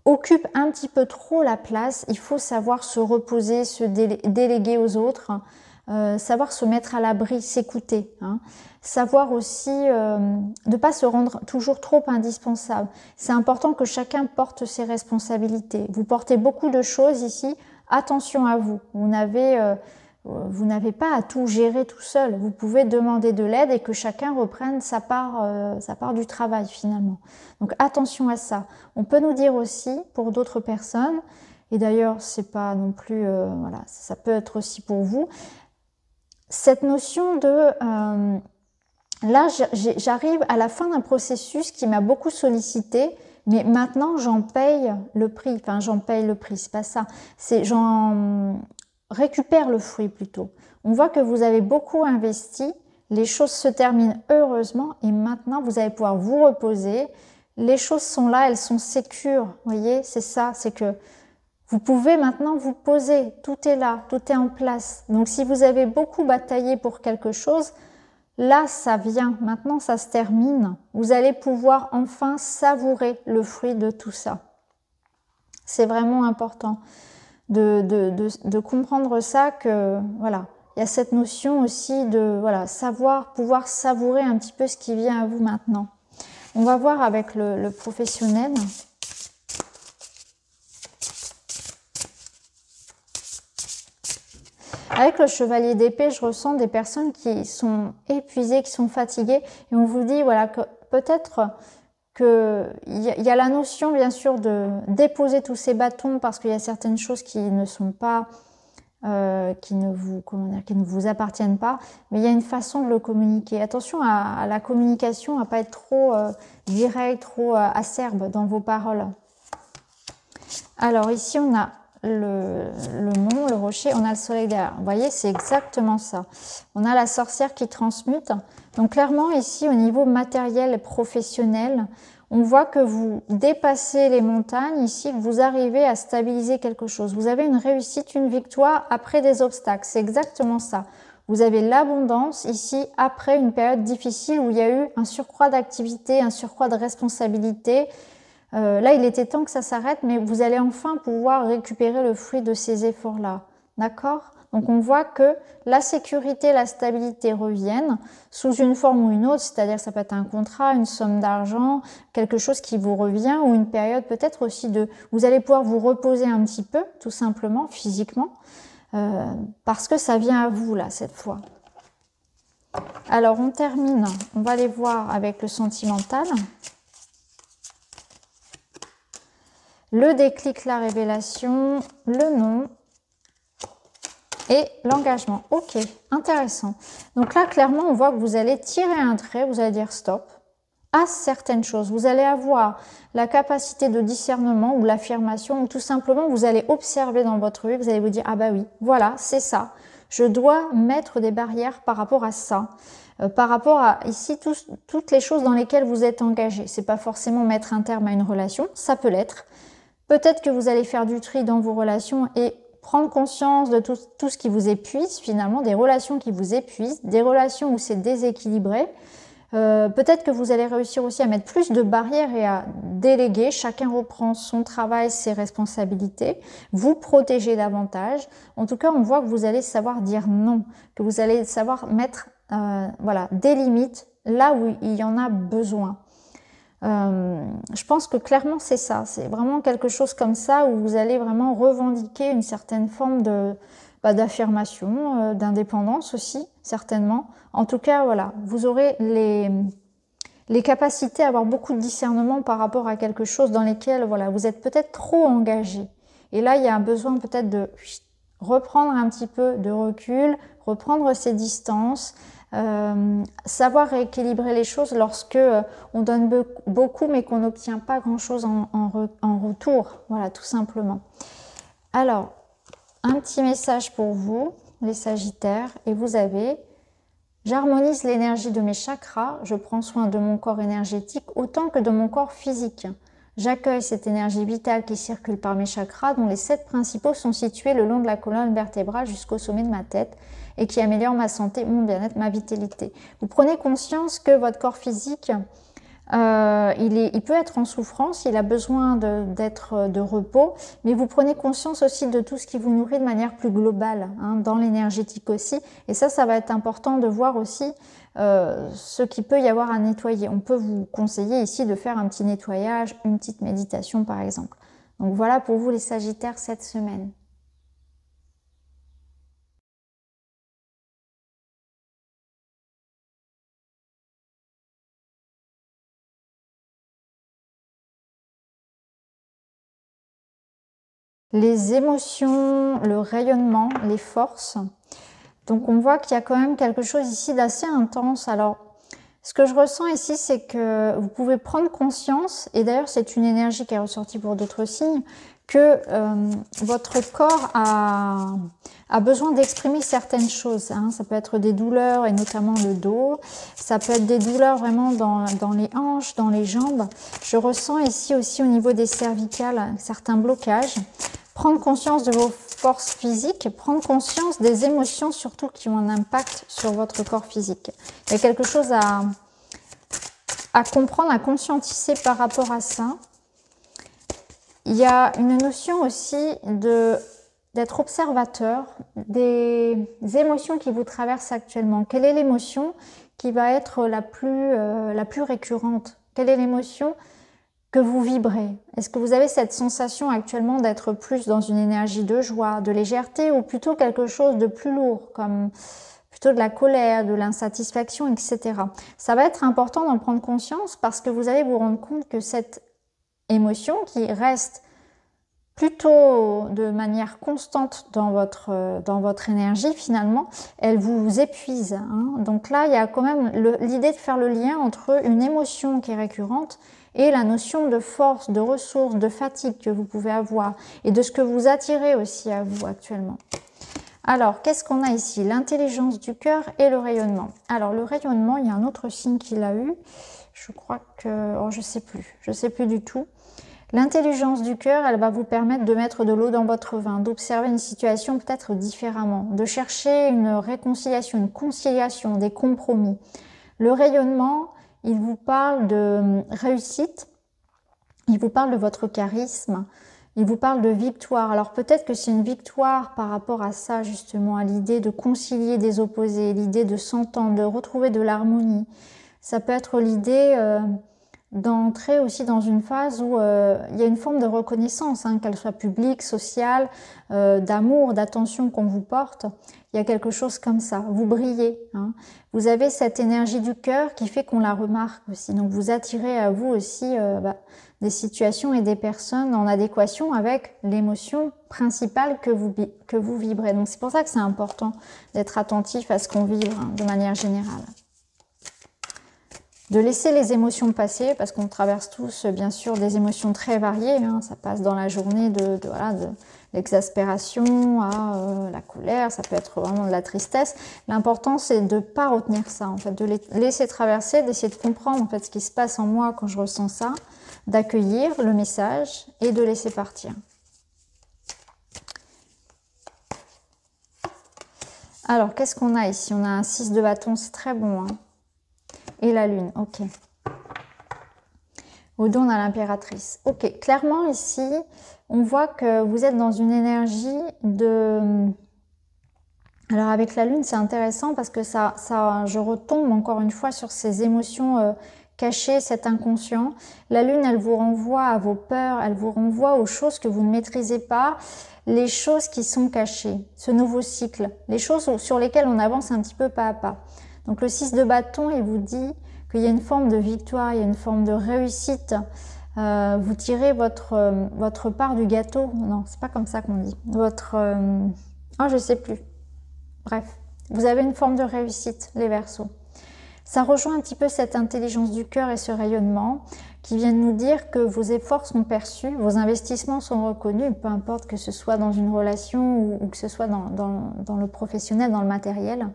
occupent un petit peu trop la place. Il faut savoir se reposer, se déléguer aux autres, savoir se mettre à l'abri, s'écouter, hein. Savoir aussi ne pas se rendre toujours trop indispensable. C'est important que chacun porte ses responsabilités. Vous portez beaucoup de choses ici, attention à vous. Vous n'avez pas à tout gérer tout seul. Vous pouvez demander de l'aide et que chacun reprenne sa part du travail finalement. Donc attention à ça. On peut nous dire aussi pour d'autres personnes, et d'ailleurs c'est pas non plus, voilà, ça peut être aussi pour vous, cette notion de... là, j'arrive à la fin d'un processus qui m'a beaucoup sollicité, mais maintenant j'en paye le prix. Enfin, j'en paye le prix, c'est pas ça. C'est j'en récupère le fruit plutôt. On voit que vous avez beaucoup investi, les choses se terminent heureusement et maintenant vous allez pouvoir vous reposer. Les choses sont là, elles sont sécures. Vous voyez, c'est ça, c'est que vous pouvez maintenant vous poser. Tout est là, tout est en place. Donc si vous avez beaucoup bataillé pour quelque chose, là, ça vient. Maintenant, ça se termine. Vous allez pouvoir enfin savourer le fruit de tout ça. C'est vraiment important de comprendre ça, que voilà, il y a cette notion aussi de voilà, pouvoir savourer un petit peu ce qui vient à vous maintenant. On va voir avec le professionnel. Avec le chevalier d'épée, je ressens des personnes qui sont épuisées, qui sont fatiguées. Et on vous dit voilà, que peut-être qu'il y a la notion, bien sûr, de déposer tous ces bâtons parce qu'il y a certaines choses qui ne sont pas, qui ne vous appartiennent pas. Mais il y a une façon de le communiquer. Attention à la communication, à ne pas être trop direct, trop acerbe dans vos paroles. Alors ici, on a le mont, le rocher, on a le soleil derrière. Vous voyez, c'est exactement ça. On a la sorcière qui transmute. Donc clairement, ici, au niveau matériel et professionnel, on voit que vous dépassez les montagnes, ici, que vous arrivez à stabiliser quelque chose. Vous avez une réussite, une victoire après des obstacles. C'est exactement ça. Vous avez l'abondance ici après une période difficile où il y a eu un surcroît d'activité, un surcroît de responsabilité. Là, il était temps que ça s'arrête, mais vous allez enfin pouvoir récupérer le fruit de ces efforts-là. D'accord? Donc on voit que la sécurité, la stabilité reviennent sous une forme ou une autre, c'est-à-dire ça peut être un contrat, une somme d'argent, quelque chose qui vous revient, ou une période peut-être aussi de... Vous allez pouvoir vous reposer un petit peu, tout simplement, physiquement, parce que ça vient à vous là, cette fois. Alors on termine, on va aller voir avec le sentimental. Le déclic, la révélation, le nom et l'engagement. Ok, intéressant. Donc là, clairement, on voit que vous allez tirer un trait, vous allez dire stop à certaines choses. Vous allez avoir la capacité de discernement ou l'affirmation, ou tout simplement, vous allez observer dans votre vie, vous allez vous dire, ah bah oui, voilà, c'est ça. Je dois mettre des barrières par rapport à ça. Par rapport à ici, toutes les choses dans lesquelles vous êtes engagé. C'est pas forcément mettre un terme à une relation, ça peut l'être. Peut-être que vous allez faire du tri dans vos relations et prendre conscience de tout ce qui vous épuise, finalement, des relations qui vous épuisent, des relations où c'est déséquilibré. Peut-être que vous allez réussir aussi à mettre plus de barrières et à déléguer. Chacun reprend son travail, ses responsabilités, vous protéger davantage. En tout cas, on voit que vous allez savoir dire non, que vous allez savoir mettre voilà, des limites là où il y en a besoin. Je pense que clairement c'est ça, c'est vraiment quelque chose comme ça où vous allez vraiment revendiquer une certaine forme de d'affirmation, d'indépendance aussi, certainement. En tout cas, voilà, vous aurez les capacités à avoir beaucoup de discernement par rapport à quelque chose dans lesquels voilà, vous êtes peut-être trop engagé. Et là, il y a un besoin peut-être de reprendre un petit peu de recul, reprendre ses distances, savoir rééquilibrer les choses lorsque on donne beaucoup mais qu'on n'obtient pas grand-chose en retour. Voilà, tout simplement. Alors, un petit message pour vous, les Sagittaires, et vous avez « J'harmonise l'énergie de mes chakras, je prends soin de mon corps énergétique autant que de mon corps physique. J'accueille cette énergie vitale qui circule par mes chakras, dont les 7 principaux sont situés le long de la colonne vertébrale jusqu'au sommet de ma tête et qui améliorent ma santé, mon bien-être, ma vitalité. » Vous prenez conscience que votre corps physique, il peut être en souffrance, il a besoin de repos, mais vous prenez conscience aussi de tout ce qui vous nourrit de manière plus globale, hein, dans l'énergétique aussi. Et ça va être important de voir aussi ce qu'il peut y avoir à nettoyer. On peut vous conseiller ici de faire un petit nettoyage, une petite méditation par exemple. Donc voilà pour vous les Sagittaires cette semaine. Les émotions, le rayonnement, les forces. Donc on voit qu'il y a quand même quelque chose ici d'assez intense. Alors ce que je ressens ici, c'est que vous pouvez prendre conscience, et d'ailleurs c'est une énergie qui est ressortie pour d'autres signes, que votre corps a besoin d'exprimer certaines choses. Hein. Ça peut être des douleurs, et notamment le dos. Ça peut être des douleurs vraiment dans les hanches, dans les jambes. Je ressens ici aussi au niveau des cervicales certains blocages. Prendre conscience de vos forces physiques, prendre conscience des émotions surtout qui ont un impact sur votre corps physique. Il y a quelque chose à comprendre, à conscientiser par rapport à ça. Il y a une notion aussi d'être observateur des émotions qui vous traversent actuellement. Quelle est l'émotion qui va être la plus récurrente? Quelle est l'émotion que vous vibrez? Est-ce que vous avez cette sensation actuellement d'être plus dans une énergie de joie, de légèreté, ou plutôt quelque chose de plus lourd, comme plutôt de la colère, de l'insatisfaction, etc. Ça va être important d'en prendre conscience parce que vous allez vous rendre compte que cette émotion qui reste plutôt de manière constante dans votre énergie, finalement, elle vous épuise. Hein. Donc là, il y a quand même l'idée de faire le lien entre une émotion qui est récurrente et la notion de force, de ressources, de fatigue que vous pouvez avoir et de ce que vous attirez aussi à vous actuellement. Alors, qu'est-ce qu'on a ici? L'intelligence du cœur et le rayonnement. Alors, le rayonnement, il y a un autre signe qu'il a eu. Je crois que... Oh, je sais plus du tout. L'intelligence du cœur, elle va vous permettre de mettre de l'eau dans votre vin, d'observer une situation peut-être différemment, de chercher une réconciliation, une conciliation, des compromis. Le rayonnement, il vous parle de réussite, il vous parle de votre charisme, Il vous parle de victoire. Alors peut-être que c'est une victoire par rapport à ça, justement, à l'idée de concilier des opposés, l'idée de s'entendre, de retrouver de l'harmonie. Ça peut être l'idée d'entrer aussi dans une phase où il y a une forme de reconnaissance, hein, qu'elle soit publique, sociale, d'amour, d'attention qu'on vous porte. Il y a quelque chose comme ça. Vous brillez. Hein. Vous avez cette énergie du cœur qui fait qu'on la remarque aussi. Donc vous attirez à vous aussi des situations et des personnes en adéquation avec l'émotion principale que vous vibrez. Donc c'est pour ça que c'est important d'être attentif à ce qu'on vibre, hein, de manière générale. De laisser les émotions passer, parce qu'on traverse tous, bien sûr, des émotions très variées. Hein. Ça passe dans la journée de l'exaspération à la colère, ça peut être vraiment de la tristesse. L'important, c'est de ne pas retenir ça, en fait, de les laisser traverser, d'essayer de comprendre en fait, ce qui se passe en moi quand je ressens ça, d'accueillir le message et de laisser partir. Alors, qu'est-ce qu'on a ici? On a un 6 de bâton, c'est très bon, hein. Et la lune, ok. Au dos, on a l'impératrice. Ok, clairement ici, on voit que vous êtes dans une énergie de... Alors avec la lune, c'est intéressant parce que je retombe encore une fois sur ces émotions cachées, cet inconscient. La lune, elle vous renvoie à vos peurs, elle vous renvoie aux choses que vous ne maîtrisez pas, les choses qui sont cachées, ce nouveau cycle, les choses sur lesquelles on avance un petit peu pas à pas. Donc le 6 de bâton, il vous dit qu'il y a une forme de victoire, il y a une forme de réussite. Vous tirez votre part du gâteau. Non, c'est pas comme ça qu'on dit. Oh, je sais plus. Bref, vous avez une forme de réussite, les Verseaux. Ça rejoint un petit peu cette intelligence du cœur et ce rayonnement qui viennent nous dire que vos efforts sont perçus, vos investissements sont reconnus, peu importe que ce soit dans une relation ou que ce soit dans le professionnel, dans le matériel.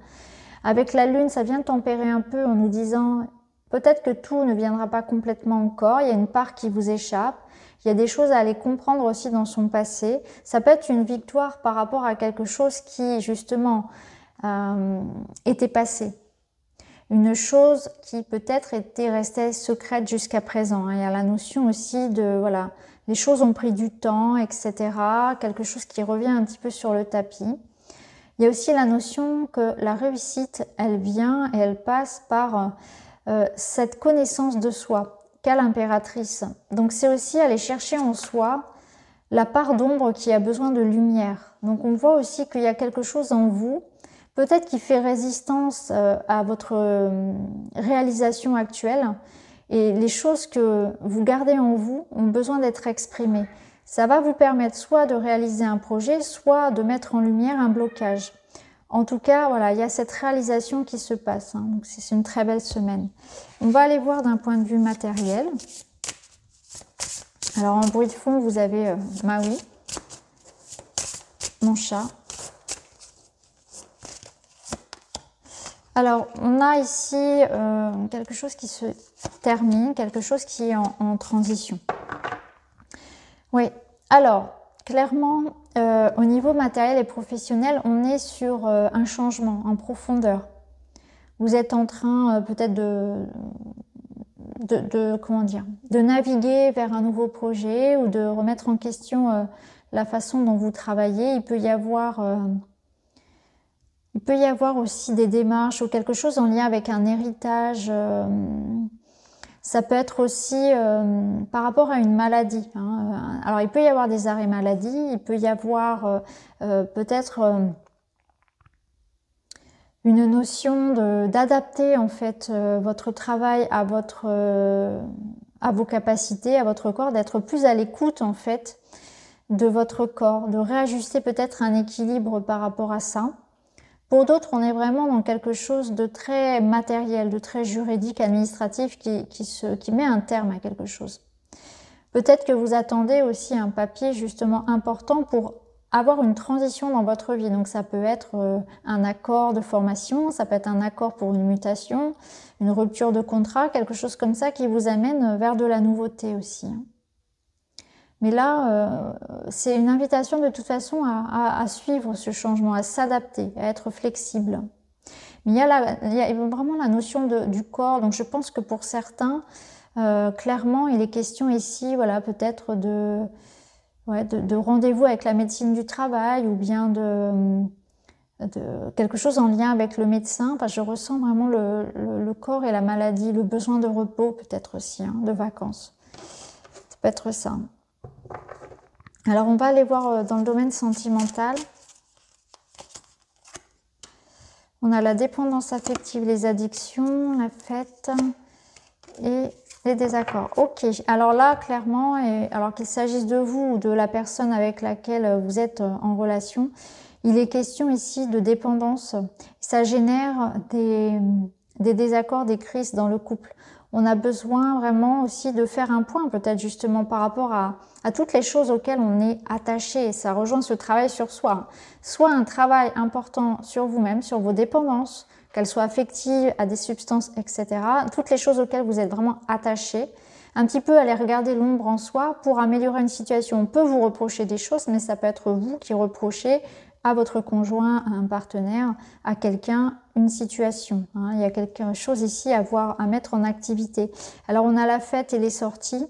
Avec la lune, ça vient tempérer un peu en nous disant peut-être que tout ne viendra pas complètement encore, il y a une part qui vous échappe, il y a des choses à aller comprendre aussi dans son passé. Ça peut être une victoire par rapport à quelque chose qui justement était passé. Une chose qui peut-être était restée secrète jusqu'à présent. Il y a la notion aussi de, voilà, les choses ont pris du temps, etc. Quelque chose qui revient un petit peu sur le tapis. Il y a aussi la notion que la réussite, elle vient et elle passe par cette connaissance de soi, qu'a l'impératrice. Donc c'est aussi aller chercher en soi la part d'ombre qui a besoin de lumière. Donc on voit aussi qu'il y a quelque chose en vous, peut-être qui fait résistance à votre réalisation actuelle. Et les choses que vous gardez en vous ont besoin d'être exprimées. Ça va vous permettre soit de réaliser un projet, soit de mettre en lumière un blocage. En tout cas, voilà, il y a cette réalisation qui se passe. Hein, donc c'est une très belle semaine. On va aller voir d'un point de vue matériel. Alors en bruit de fond, vous avez Maui, mon chat. Alors, on a ici quelque chose qui se termine, quelque chose qui est en transition. Oui, alors, clairement, au niveau matériel et professionnel, on est sur un changement en profondeur. Vous êtes en train peut-être comment dire, de naviguer vers un nouveau projet ou de remettre en question la façon dont vous travaillez. Il peut y avoir aussi des démarches ou quelque chose en lien avec un héritage. Ça peut être aussi par rapport à une maladie. Hein. Alors, il peut y avoir des arrêts maladie, il peut y avoir peut-être une notion d'adapter en fait votre travail à vos capacités, à votre corps, d'être plus à l'écoute en fait de votre corps, de réajuster peut-être un équilibre par rapport à ça. Pour d'autres, on est vraiment dans quelque chose de très matériel, de très juridique, administratif, qui met un terme à quelque chose. Peut-être que vous attendez aussi un papier justement important pour avoir une transition dans votre vie. Donc ça peut être un accord de formation, ça peut être un accord pour une mutation, une rupture de contrat, quelque chose comme ça qui vous amène vers de la nouveauté aussi. Mais là, c'est une invitation de toute façon à suivre ce changement, à s'adapter, à être flexible. Mais il y a vraiment la notion du corps. Donc je pense que pour certains, clairement, il est question ici, voilà, peut-être ouais, de rendez-vous avec la médecine du travail ou bien de quelque chose en lien avec le médecin. Enfin, je ressens vraiment le corps et la maladie, le besoin de repos peut-être aussi, hein, de vacances. Ça peut être ça. Alors, on va aller voir dans le domaine sentimental. On a la dépendance affective, les addictions, la fête et les désaccords. Ok, alors là, clairement, alors qu'il s'agisse de vous ou de la personne avec laquelle vous êtes en relation, il est question ici de dépendance. Ça génère des désaccords, des crises dans le couple. On a besoin vraiment aussi de faire un point, peut-être justement par rapport à toutes les choses auxquelles on est attaché. Ça rejoint ce travail sur soi. Soit un travail important sur vous-même, sur vos dépendances, qu'elles soient affectives, à des substances, etc. Toutes les choses auxquelles vous êtes vraiment attaché. Un petit peu aller regarder l'ombre en soi pour améliorer une situation. On peut vous reprocher des choses, mais ça peut être vous qui reprochez à votre conjoint, à un partenaire, à quelqu'un, une situation. Hein. Il y a quelque chose ici à mettre en activité. Alors on a la fête et les sorties.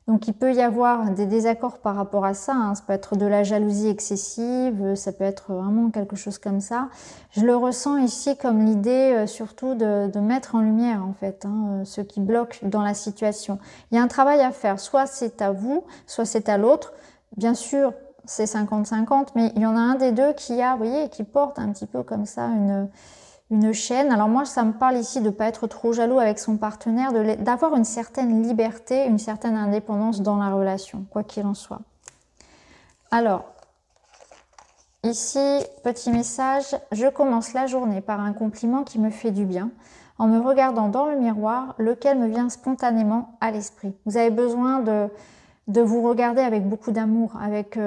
Donc il peut y avoir des désaccords par rapport à ça. Hein. Ça peut être de la jalousie excessive, ça peut être vraiment quelque chose comme ça. Je le ressens ici comme l'idée surtout de mettre en lumière en fait ce qui bloque dans la situation. Il y a un travail à faire. Soit c'est à vous, soit c'est à l'autre. Bien sûr, c'est 50-50, mais il y en a un des deux qui vous voyez, qui porte un petit peu comme ça une chaîne. Alors moi, ça me parle ici de ne pas être trop jaloux avec son partenaire, d'avoir une certaine liberté, une certaine indépendance dans la relation, quoi qu'il en soit. Alors, ici, petit message, je commence la journée par un compliment qui me fait du bien, en me regardant dans le miroir, lequel me vient spontanément à l'esprit. Vous avez besoin de vous regarder avec beaucoup d'amour, avec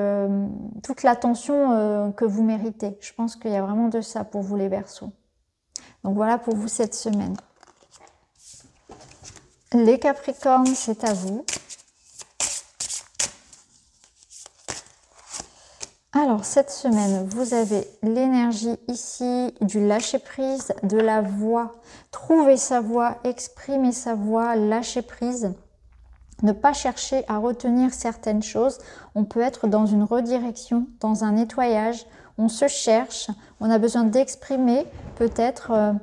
toute l'attention que vous méritez. Je pense qu'il y a vraiment de ça pour vous les Verseaux. Donc voilà pour vous cette semaine. Les Capricornes, c'est à vous. Alors cette semaine, vous avez l'énergie ici du lâcher-prise, de la voix. Trouver sa voix, exprimer sa voix, lâcher prise. Ne pas chercher à retenir certaines choses. On peut être dans une redirection, dans un nettoyage. On se cherche. On a besoin d'exprimer peut-être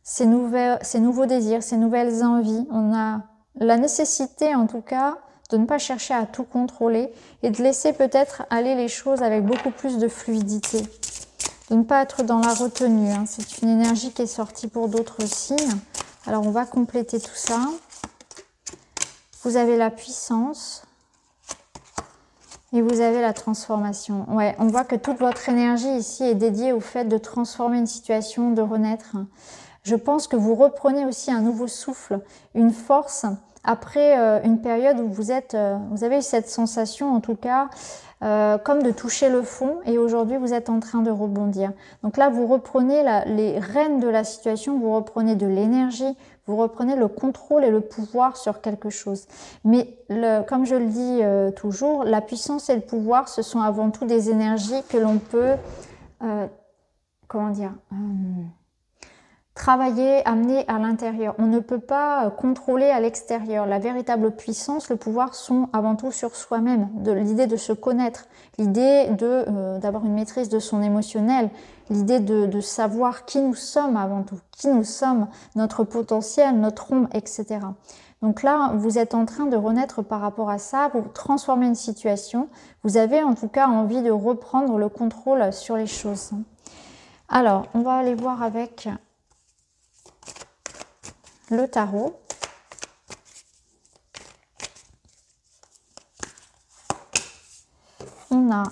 ces nouveaux désirs, ces nouvelles envies. On a la nécessité en tout cas de ne pas chercher à tout contrôler et de laisser peut-être aller les choses avec beaucoup plus de fluidité. De ne pas être dans la retenue. Hein. C'est une énergie qui est sortie pour d'autres signes. Alors on va compléter tout ça. Vous avez la puissance et vous avez la transformation. Ouais, on voit que toute votre énergie ici est dédiée au fait de transformer une situation, de renaître. Je pense que vous reprenez aussi un nouveau souffle, une force après une période où vous avez eu cette sensation en tout cas comme de toucher le fond et aujourd'hui vous êtes en train de rebondir. Donc là vous reprenez les rênes de la situation, vous reprenez de l'énergie, vous reprenez le contrôle et le pouvoir sur quelque chose. Mais comme je le dis toujours, la puissance et le pouvoir ce sont avant tout des énergies que l'on peut, travailler, amener à l'intérieur. On ne peut pas contrôler à l'extérieur. La véritable puissance, le pouvoir sont avant tout sur soi-même. L'idée de se connaître, l'idée d'avoir une maîtrise de son émotionnel, l'idée de savoir qui nous sommes avant tout, qui nous sommes, notre potentiel, notre ombre, etc. Donc là, vous êtes en train de renaître par rapport à ça, vous transformez une situation. Vous avez en tout cas envie de reprendre le contrôle sur les choses. Alors, on va aller voir avec le tarot. On a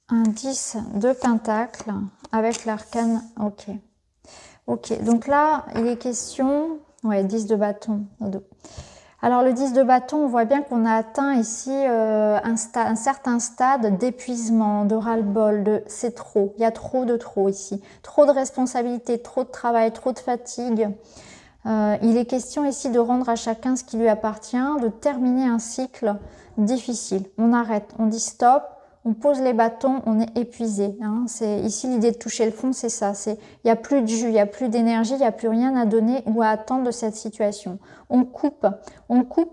un 10 de pentacle avec l'arcane. Ok, donc là, il est question... Ouais, 10 de bâton. Alors le 10 de bâton, on voit bien qu'on a atteint ici un certain stade d'épuisement, de ras-le-bol, c'est trop. Il y a trop ici. Trop de responsabilités, trop de travail, trop de fatigue. Il est question ici de rendre à chacun ce qui lui appartient, de terminer un cycle difficile. On arrête, on dit stop, on pose les bâtons, on est épuisé. Hein. C'est ici l'idée de toucher le fond, c'est ça. Il n'y a plus de jus, il n'y a plus d'énergie, il n'y a plus rien à donner ou à attendre de cette situation. On coupe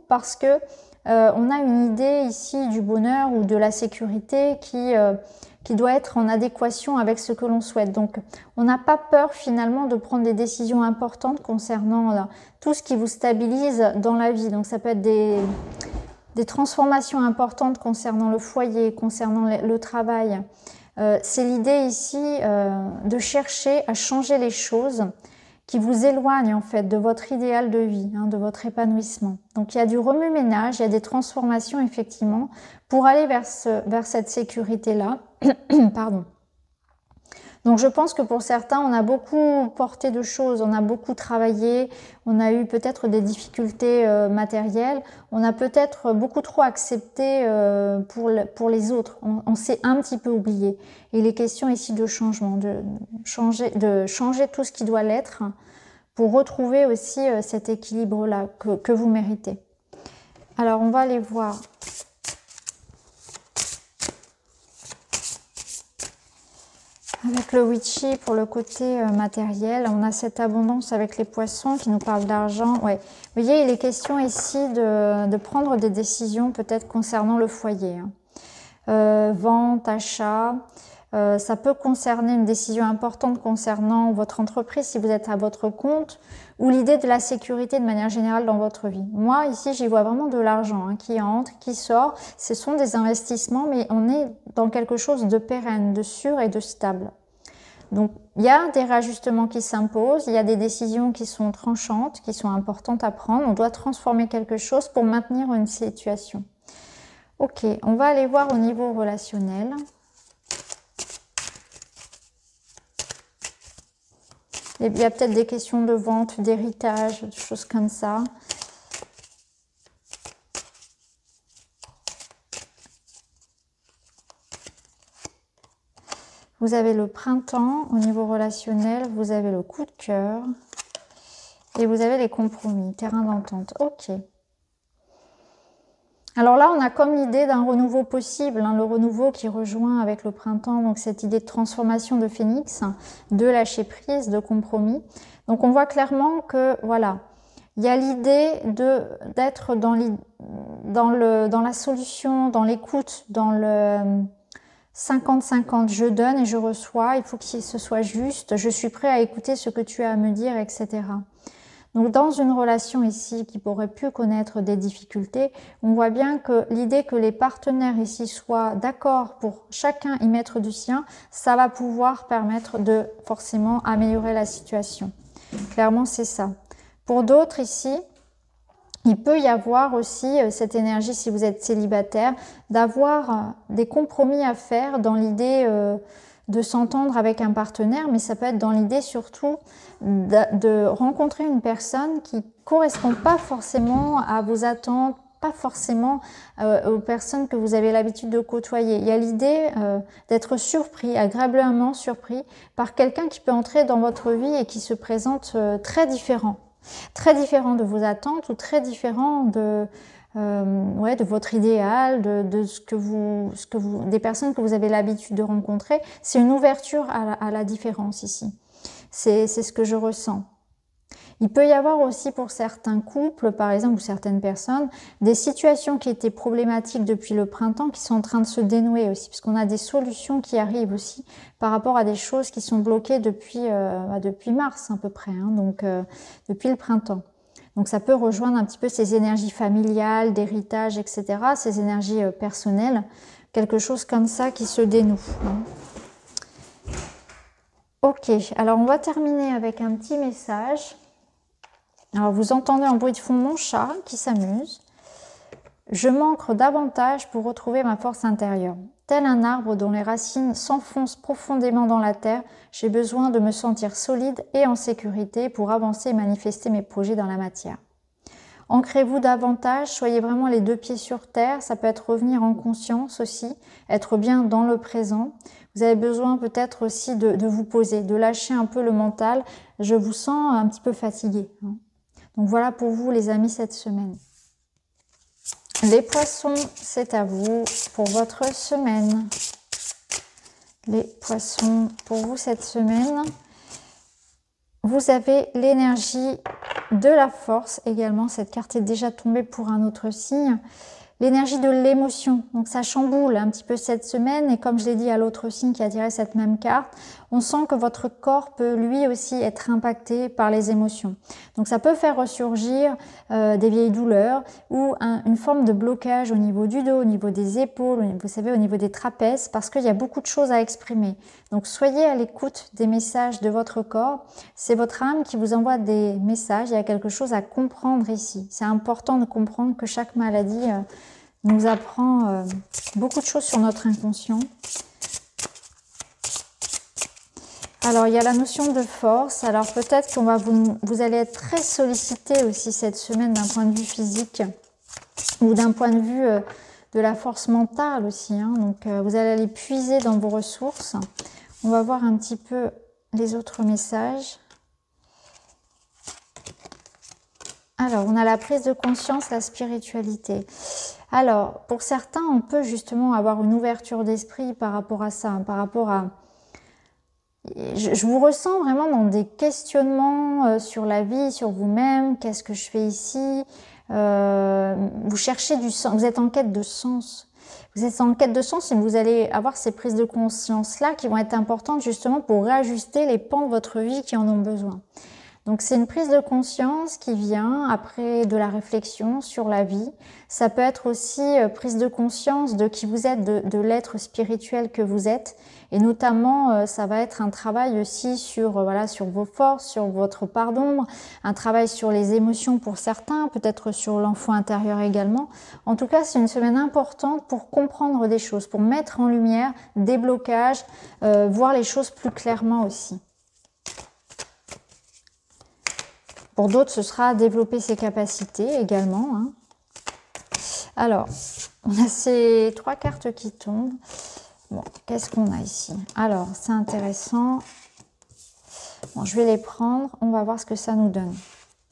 parce que on a une idée ici du bonheur ou de la sécurité qui doit être en adéquation avec ce que l'on souhaite. Donc, on n'a pas peur finalement de prendre des décisions importantes concernant tout ce qui vous stabilise dans la vie. Donc, ça peut être des transformations importantes concernant le foyer, concernant le travail. C'est l'idée ici de chercher à changer les choses qui vous éloignent en fait de votre idéal de vie, hein, de votre épanouissement. Donc il y a du remue-ménage, il y a des transformations effectivement pour aller vers cette sécurité-là. Pardon. Donc je pense que pour certains, on a beaucoup porté de choses, on a beaucoup travaillé, on a eu peut-être des difficultés matérielles, on a peut-être beaucoup trop accepté pour les autres, on s'est un petit peu oublié. Et il est question ici de changement, de changer tout ce qui doit l'être pour retrouver aussi cet équilibre-là que vous méritez. Alors on va aller voir. Avec le witchy, pour le côté matériel, on a cette abondance avec les poissons qui nous parlent d'argent. Ouais. Vous voyez, il est question ici de prendre des décisions peut-être concernant le foyer. Hein. Vente, achat, ça peut concerner une décision importante concernant votre entreprise si vous êtes à votre compte ou l'idée de la sécurité de manière générale dans votre vie. Moi, ici, j'y vois vraiment de l'argent hein, qui entre, qui sort. Ce sont des investissements, mais on est dans quelque chose de pérenne, de sûr et de stable. Donc, il y a des réajustements qui s'imposent, il y a des décisions qui sont tranchantes, qui sont importantes à prendre. On doit transformer quelque chose pour maintenir une situation. Ok, on va aller voir au niveau relationnel. Il y a peut-être des questions de vente, d'héritage, des choses comme ça. Vous avez le printemps au niveau relationnel, vous avez le coup de cœur et vous avez les compromis, terrain d'entente. Ok. Alors là, on a comme l'idée d'un renouveau possible, hein, le renouveau qui rejoint avec le printemps, donc cette idée de transformation de phénix, de lâcher prise, de compromis. Donc on voit clairement que, voilà, il y a l'idée d'être dans la solution, dans l'écoute, dans le 50-50, je donne et je reçois, il faut que ce soit juste, je suis prêt à écouter ce que tu as à me dire, etc. Donc dans une relation ici qui pourrait plus connaître des difficultés, on voit bien que l'idée que les partenaires ici soient d'accord pour chacun y mettre du sien, ça va pouvoir permettre de forcément améliorer la situation. Clairement, c'est ça. Pour d'autres ici, il peut y avoir aussi cette énergie, si vous êtes célibataire, d'avoir des compromis à faire dans l'idée de s'entendre avec un partenaire, mais ça peut être dans l'idée surtout de rencontrer une personne qui ne correspond pas forcément à vos attentes, pas forcément aux personnes que vous avez l'habitude de côtoyer. Il y a l'idée d'être surpris, agréablement surpris par quelqu'un qui peut entrer dans votre vie et qui se présente très différent de vos attentes ou très différent de votre idéal, des personnes que vous avez l'habitude de rencontrer. C'est une ouverture à la différence ici. C'est ce que je ressens. Il peut y avoir aussi pour certains couples, par exemple, ou certaines personnes, des situations qui étaient problématiques depuis le printemps qui sont en train de se dénouer aussi, puisqu'on a des solutions qui arrivent aussi par rapport à des choses qui sont bloquées depuis mars à peu près, hein, donc depuis le printemps. Donc ça peut rejoindre un petit peu ces énergies familiales, d'héritage, etc., ces énergies personnelles, quelque chose comme ça qui se dénoue. Hein. Ok, alors on va terminer avec un petit message. Alors vous entendez en bruit de fond mon chat qui s'amuse. Je m'ancre davantage pour retrouver ma force intérieure. Tel un arbre dont les racines s'enfoncent profondément dans la terre, j'ai besoin de me sentir solide et en sécurité pour avancer et manifester mes projets dans la matière. Ancrez-vous davantage, soyez vraiment les deux pieds sur terre, ça peut être revenir en conscience aussi, être bien dans le présent. Vous avez besoin peut-être aussi de vous poser, de lâcher un peu le mental. Je vous sens un petit peu fatigué. Hein. Donc voilà pour vous les amis cette semaine. Les poissons, c'est à vous pour votre semaine. Les poissons, pour vous cette semaine, vous avez l'énergie de la force également. Cette carte est déjà tombée pour un autre signe. L'énergie de l'émotion, donc ça chamboule un petit peu cette semaine et comme je l'ai dit à l'autre signe qui a tiré cette même carte, on sent que votre corps peut lui aussi être impacté par les émotions. Donc ça peut faire ressurgir des vieilles douleurs ou une forme de blocage au niveau du dos, au niveau des épaules, vous savez, au niveau des trapèzes, parce qu'il y a beaucoup de choses à exprimer. Donc soyez à l'écoute des messages de votre corps. C'est votre âme qui vous envoie des messages. Il y a quelque chose à comprendre ici. C'est important de comprendre que chaque maladie nous apprend beaucoup de choses sur notre inconscient. Alors, il y a la notion de force. Alors, peut-être qu'on va vous allez être très sollicité aussi cette semaine d'un point de vue physique ou d'un point de vue de la force mentale aussi. Hein. Donc, vous allez aller puiser dans vos ressources. On va voir un petit peu les autres messages. Alors, on a la prise de conscience, la spiritualité. Alors, pour certains, on peut justement avoir une ouverture d'esprit par rapport à ça, par rapport à... Je vous ressens vraiment dans des questionnements sur la vie, sur vous-même, qu'est-ce que je fais ici, vous cherchez du sens, vous êtes en quête de sens. Vous êtes en quête de sens et vous allez avoir ces prises de conscience-là qui vont être importantes justement pour réajuster les pans de votre vie qui en ont besoin. Donc c'est une prise de conscience qui vient après de la réflexion sur la vie. Ça peut être aussi prise de conscience de qui vous êtes, de l'être spirituel que vous êtes. Et notamment, ça va être un travail aussi sur, voilà, sur vos forces, sur votre part d'ombre, un travail sur les émotions pour certains, peut-être sur l'enfant intérieur également. En tout cas, c'est une semaine importante pour comprendre des choses, pour mettre en lumière des blocages, voir les choses plus clairement aussi. Pour d'autres, ce sera développer ses capacités également. Hein. Alors, on a ces 3 cartes qui tombent. Bon, qu'est-ce qu'on a ici? Alors, c'est intéressant. Bon, je vais les prendre. On va voir ce que ça nous donne.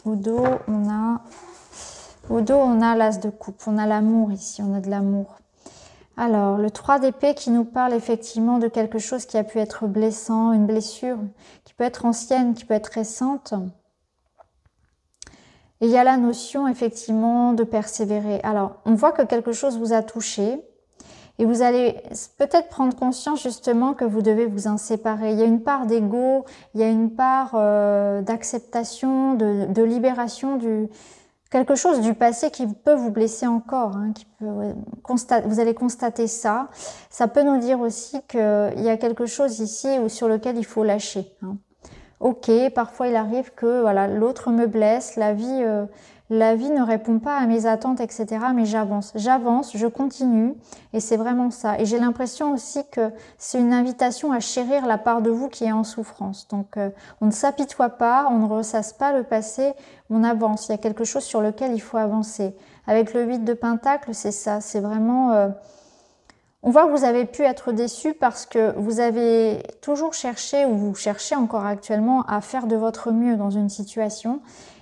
Au dos, on a l'as de coupe. On a l'amour ici. On a de l'amour. Alors, le 3 d'épée qui nous parle effectivement de quelque chose qui a pu être blessant, une blessure qui peut être ancienne, qui peut être récente. Et il y a la notion effectivement de persévérer. Alors, on voit que quelque chose vous a touché et vous allez peut-être prendre conscience justement que vous devez vous en séparer. Il y a une part d'ego, il y a une part d'acceptation, de libération, quelque chose du passé qui peut vous blesser encore. Hein, vous allez constater ça. Ça peut nous dire aussi qu'il y a quelque chose ici sur lequel il faut lâcher. Hein. Ok, parfois il arrive que voilà, l'autre me blesse, la vie ne répond pas à mes attentes, etc. Mais j'avance, je continue et c'est vraiment ça. Et j'ai l'impression aussi que c'est une invitation à chérir la part de vous qui est en souffrance. Donc on ne s'apitoie pas, on ne ressasse pas le passé, on avance. Il y a quelque chose sur lequel il faut avancer. Avec le 8 de Pentacle, c'est ça, c'est vraiment... On voit que vous avez pu être déçu parce que vous avez toujours cherché, ou vous cherchez encore actuellement, à faire de votre mieux dans une situation.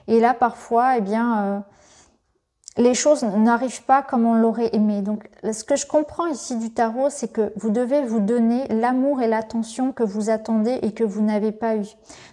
Et là, parfois, eh bien, les choses n'arrivent pas comme on l'aurait aimé. Donc, ce que je comprends ici du tarot, c'est que vous devez vous donner l'amour et l'attention que vous attendez et que vous n'avez pas eu.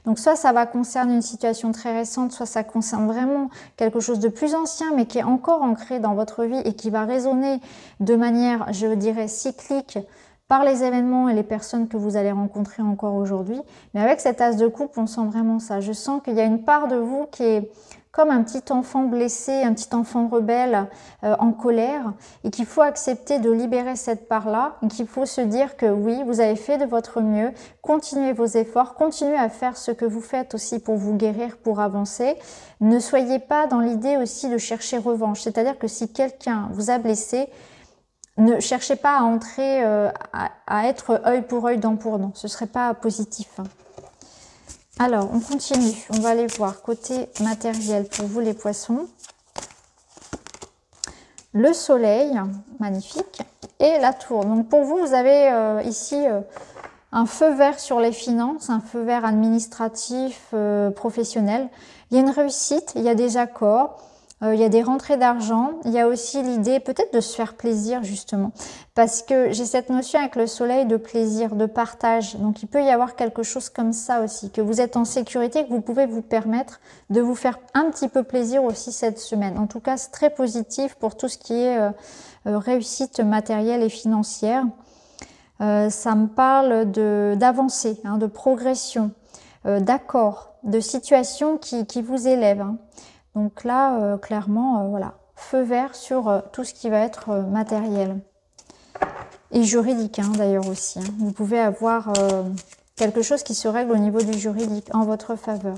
Donc, soit ça va concerner une situation très récente, soit ça concerne vraiment quelque chose de plus ancien, mais qui est encore ancré dans votre vie et qui va résonner de manière, je dirais, cyclique par les événements et les personnes que vous allez rencontrer encore aujourd'hui. Mais avec cet as de coupe, on sent vraiment ça. Je sens qu'il y a une part de vous qui est comme un petit enfant blessé, un petit enfant rebelle en colère, et qu'il faut accepter de libérer cette part-là, et qu'il faut se dire que oui, vous avez fait de votre mieux, continuez vos efforts, continuez à faire ce que vous faites aussi pour vous guérir, pour avancer. Ne soyez pas dans l'idée aussi de chercher revanche, c'est-à-dire que si quelqu'un vous a blessé, ne cherchez pas à entrer, à être œil pour œil, dent pour dent, ce ne serait pas positif. Alors, on continue. On va aller voir côté matériel pour vous les poissons. Le soleil, magnifique, et la tour. Donc pour vous, vous avez ici un feu vert sur les finances, un feu vert administratif, professionnel. Il y a une réussite, il y a des accords. Il y a des rentrées d'argent. Il y a aussi l'idée peut-être de se faire plaisir justement. Parce que j'ai cette notion avec le soleil de plaisir, de partage. Donc il peut y avoir quelque chose comme ça aussi. Que vous êtes en sécurité, que vous pouvez vous permettre de vous faire un petit peu plaisir aussi cette semaine. En tout cas, c'est très positif pour tout ce qui est réussite matérielle et financière. Ça me parle d'avancée, de progression, d'accord, de situation qui vous élève. Donc là, clairement, voilà, feu vert sur tout ce qui va être matériel. Et juridique, d'ailleurs aussi. Vous pouvez avoir quelque chose qui se règle au niveau du juridique en votre faveur.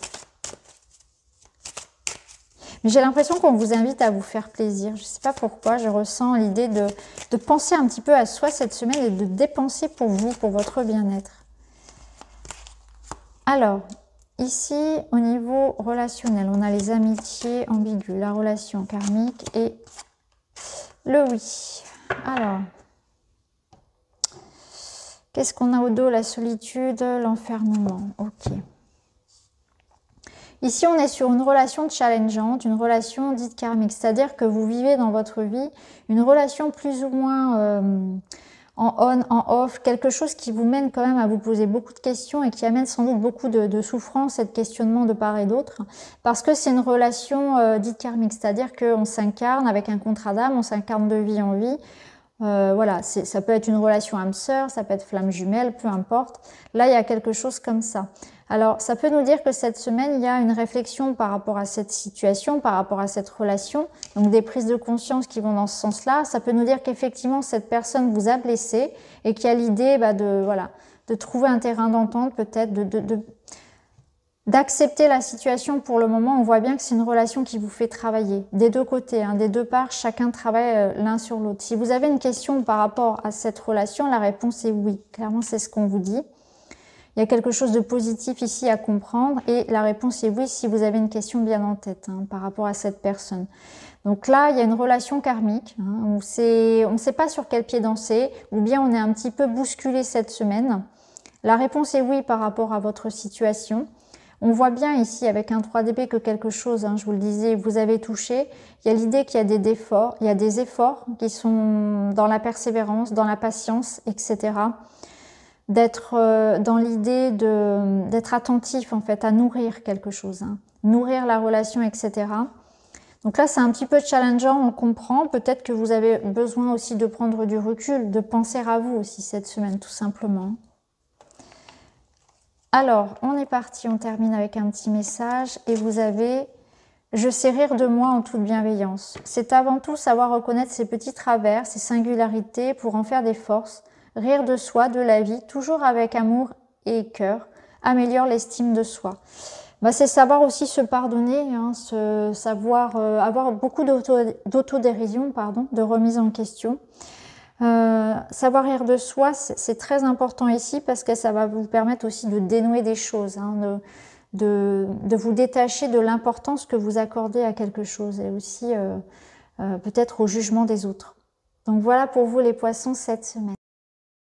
Mais j'ai l'impression qu'on vous invite à vous faire plaisir. Je ne sais pas pourquoi, je ressens l'idée de penser un petit peu à soi cette semaine et de dépenser pour vous, pour votre bien-être. Alors, ici, au niveau relationnel, on a les amitiés ambiguës, la relation karmique et le oui. Alors, qu'est-ce qu'on a au dos? La solitude, l'enfermement. Ok. Ici, on est sur une relation challengeante, une relation dite karmique. C'est-à-dire que vous vivez dans votre vie une relation plus ou moins en on, en off, quelque chose qui vous mène quand même à vous poser beaucoup de questions et qui amène sans doute beaucoup de souffrance et de questionnement de part et d'autre. Parce que c'est une relation dite karmique. C'est-à-dire qu'on s'incarne avec un contrat d'âme, on s'incarne de vie en vie. Voilà, ça peut être une relation âme sœur, ça peut être flamme jumelle, peu importe. Là, il y a quelque chose comme ça. Alors, ça peut nous dire que cette semaine, il y a une réflexion par rapport à cette situation, par rapport à cette relation. Donc, des prises de conscience qui vont dans ce sens-là. Ça peut nous dire qu'effectivement, cette personne vous a blessé et qu'il y a l'idée de trouver un terrain d'entente, peut-être, d'accepter la situation pour le moment. On voit bien que c'est une relation qui vous fait travailler. Des deux côtés, des deux parts, chacun travaille l'un sur l'autre. Si vous avez une question par rapport à cette relation, la réponse est oui. Clairement, c'est ce qu'on vous dit. Il y a quelque chose de positif ici à comprendre et la réponse est oui si vous avez une question bien en tête par rapport à cette personne. Donc là, il y a une relation karmique où on ne sait pas sur quel pied danser ou bien on est un petit peu bousculé cette semaine. La réponse est oui par rapport à votre situation. On voit bien ici avec un 3 d'épée que quelque chose, je vous le disais, vous avez touché. Il y a l'idée qu'il y a des efforts qui sont dans la persévérance, dans la patience, etc. D'être dans l'idée d'être attentif en fait à nourrir quelque chose, nourrir la relation, etc. Donc là c'est un petit peu challengeant, on comprend, peut-être que vous avez besoin aussi de prendre du recul, de penser à vous aussi cette semaine tout simplement. Alors on est parti, on termine avec un petit message et vous avez « Je sais rire de moi en toute bienveillance ». C'est avant tout savoir reconnaître ses petits travers, ses singularités pour en faire des forces. Rire de soi, de la vie, toujours avec amour et cœur, améliore l'estime de soi. C'est savoir aussi se pardonner, savoir avoir beaucoup d'autodérision, de remise en question. Savoir rire de soi, c'est très important ici parce que ça va vous permettre aussi de dénouer des choses, de vous détacher de l'importance que vous accordez à quelque chose et aussi peut-être au jugement des autres. Donc voilà pour vous les poissons cette semaine.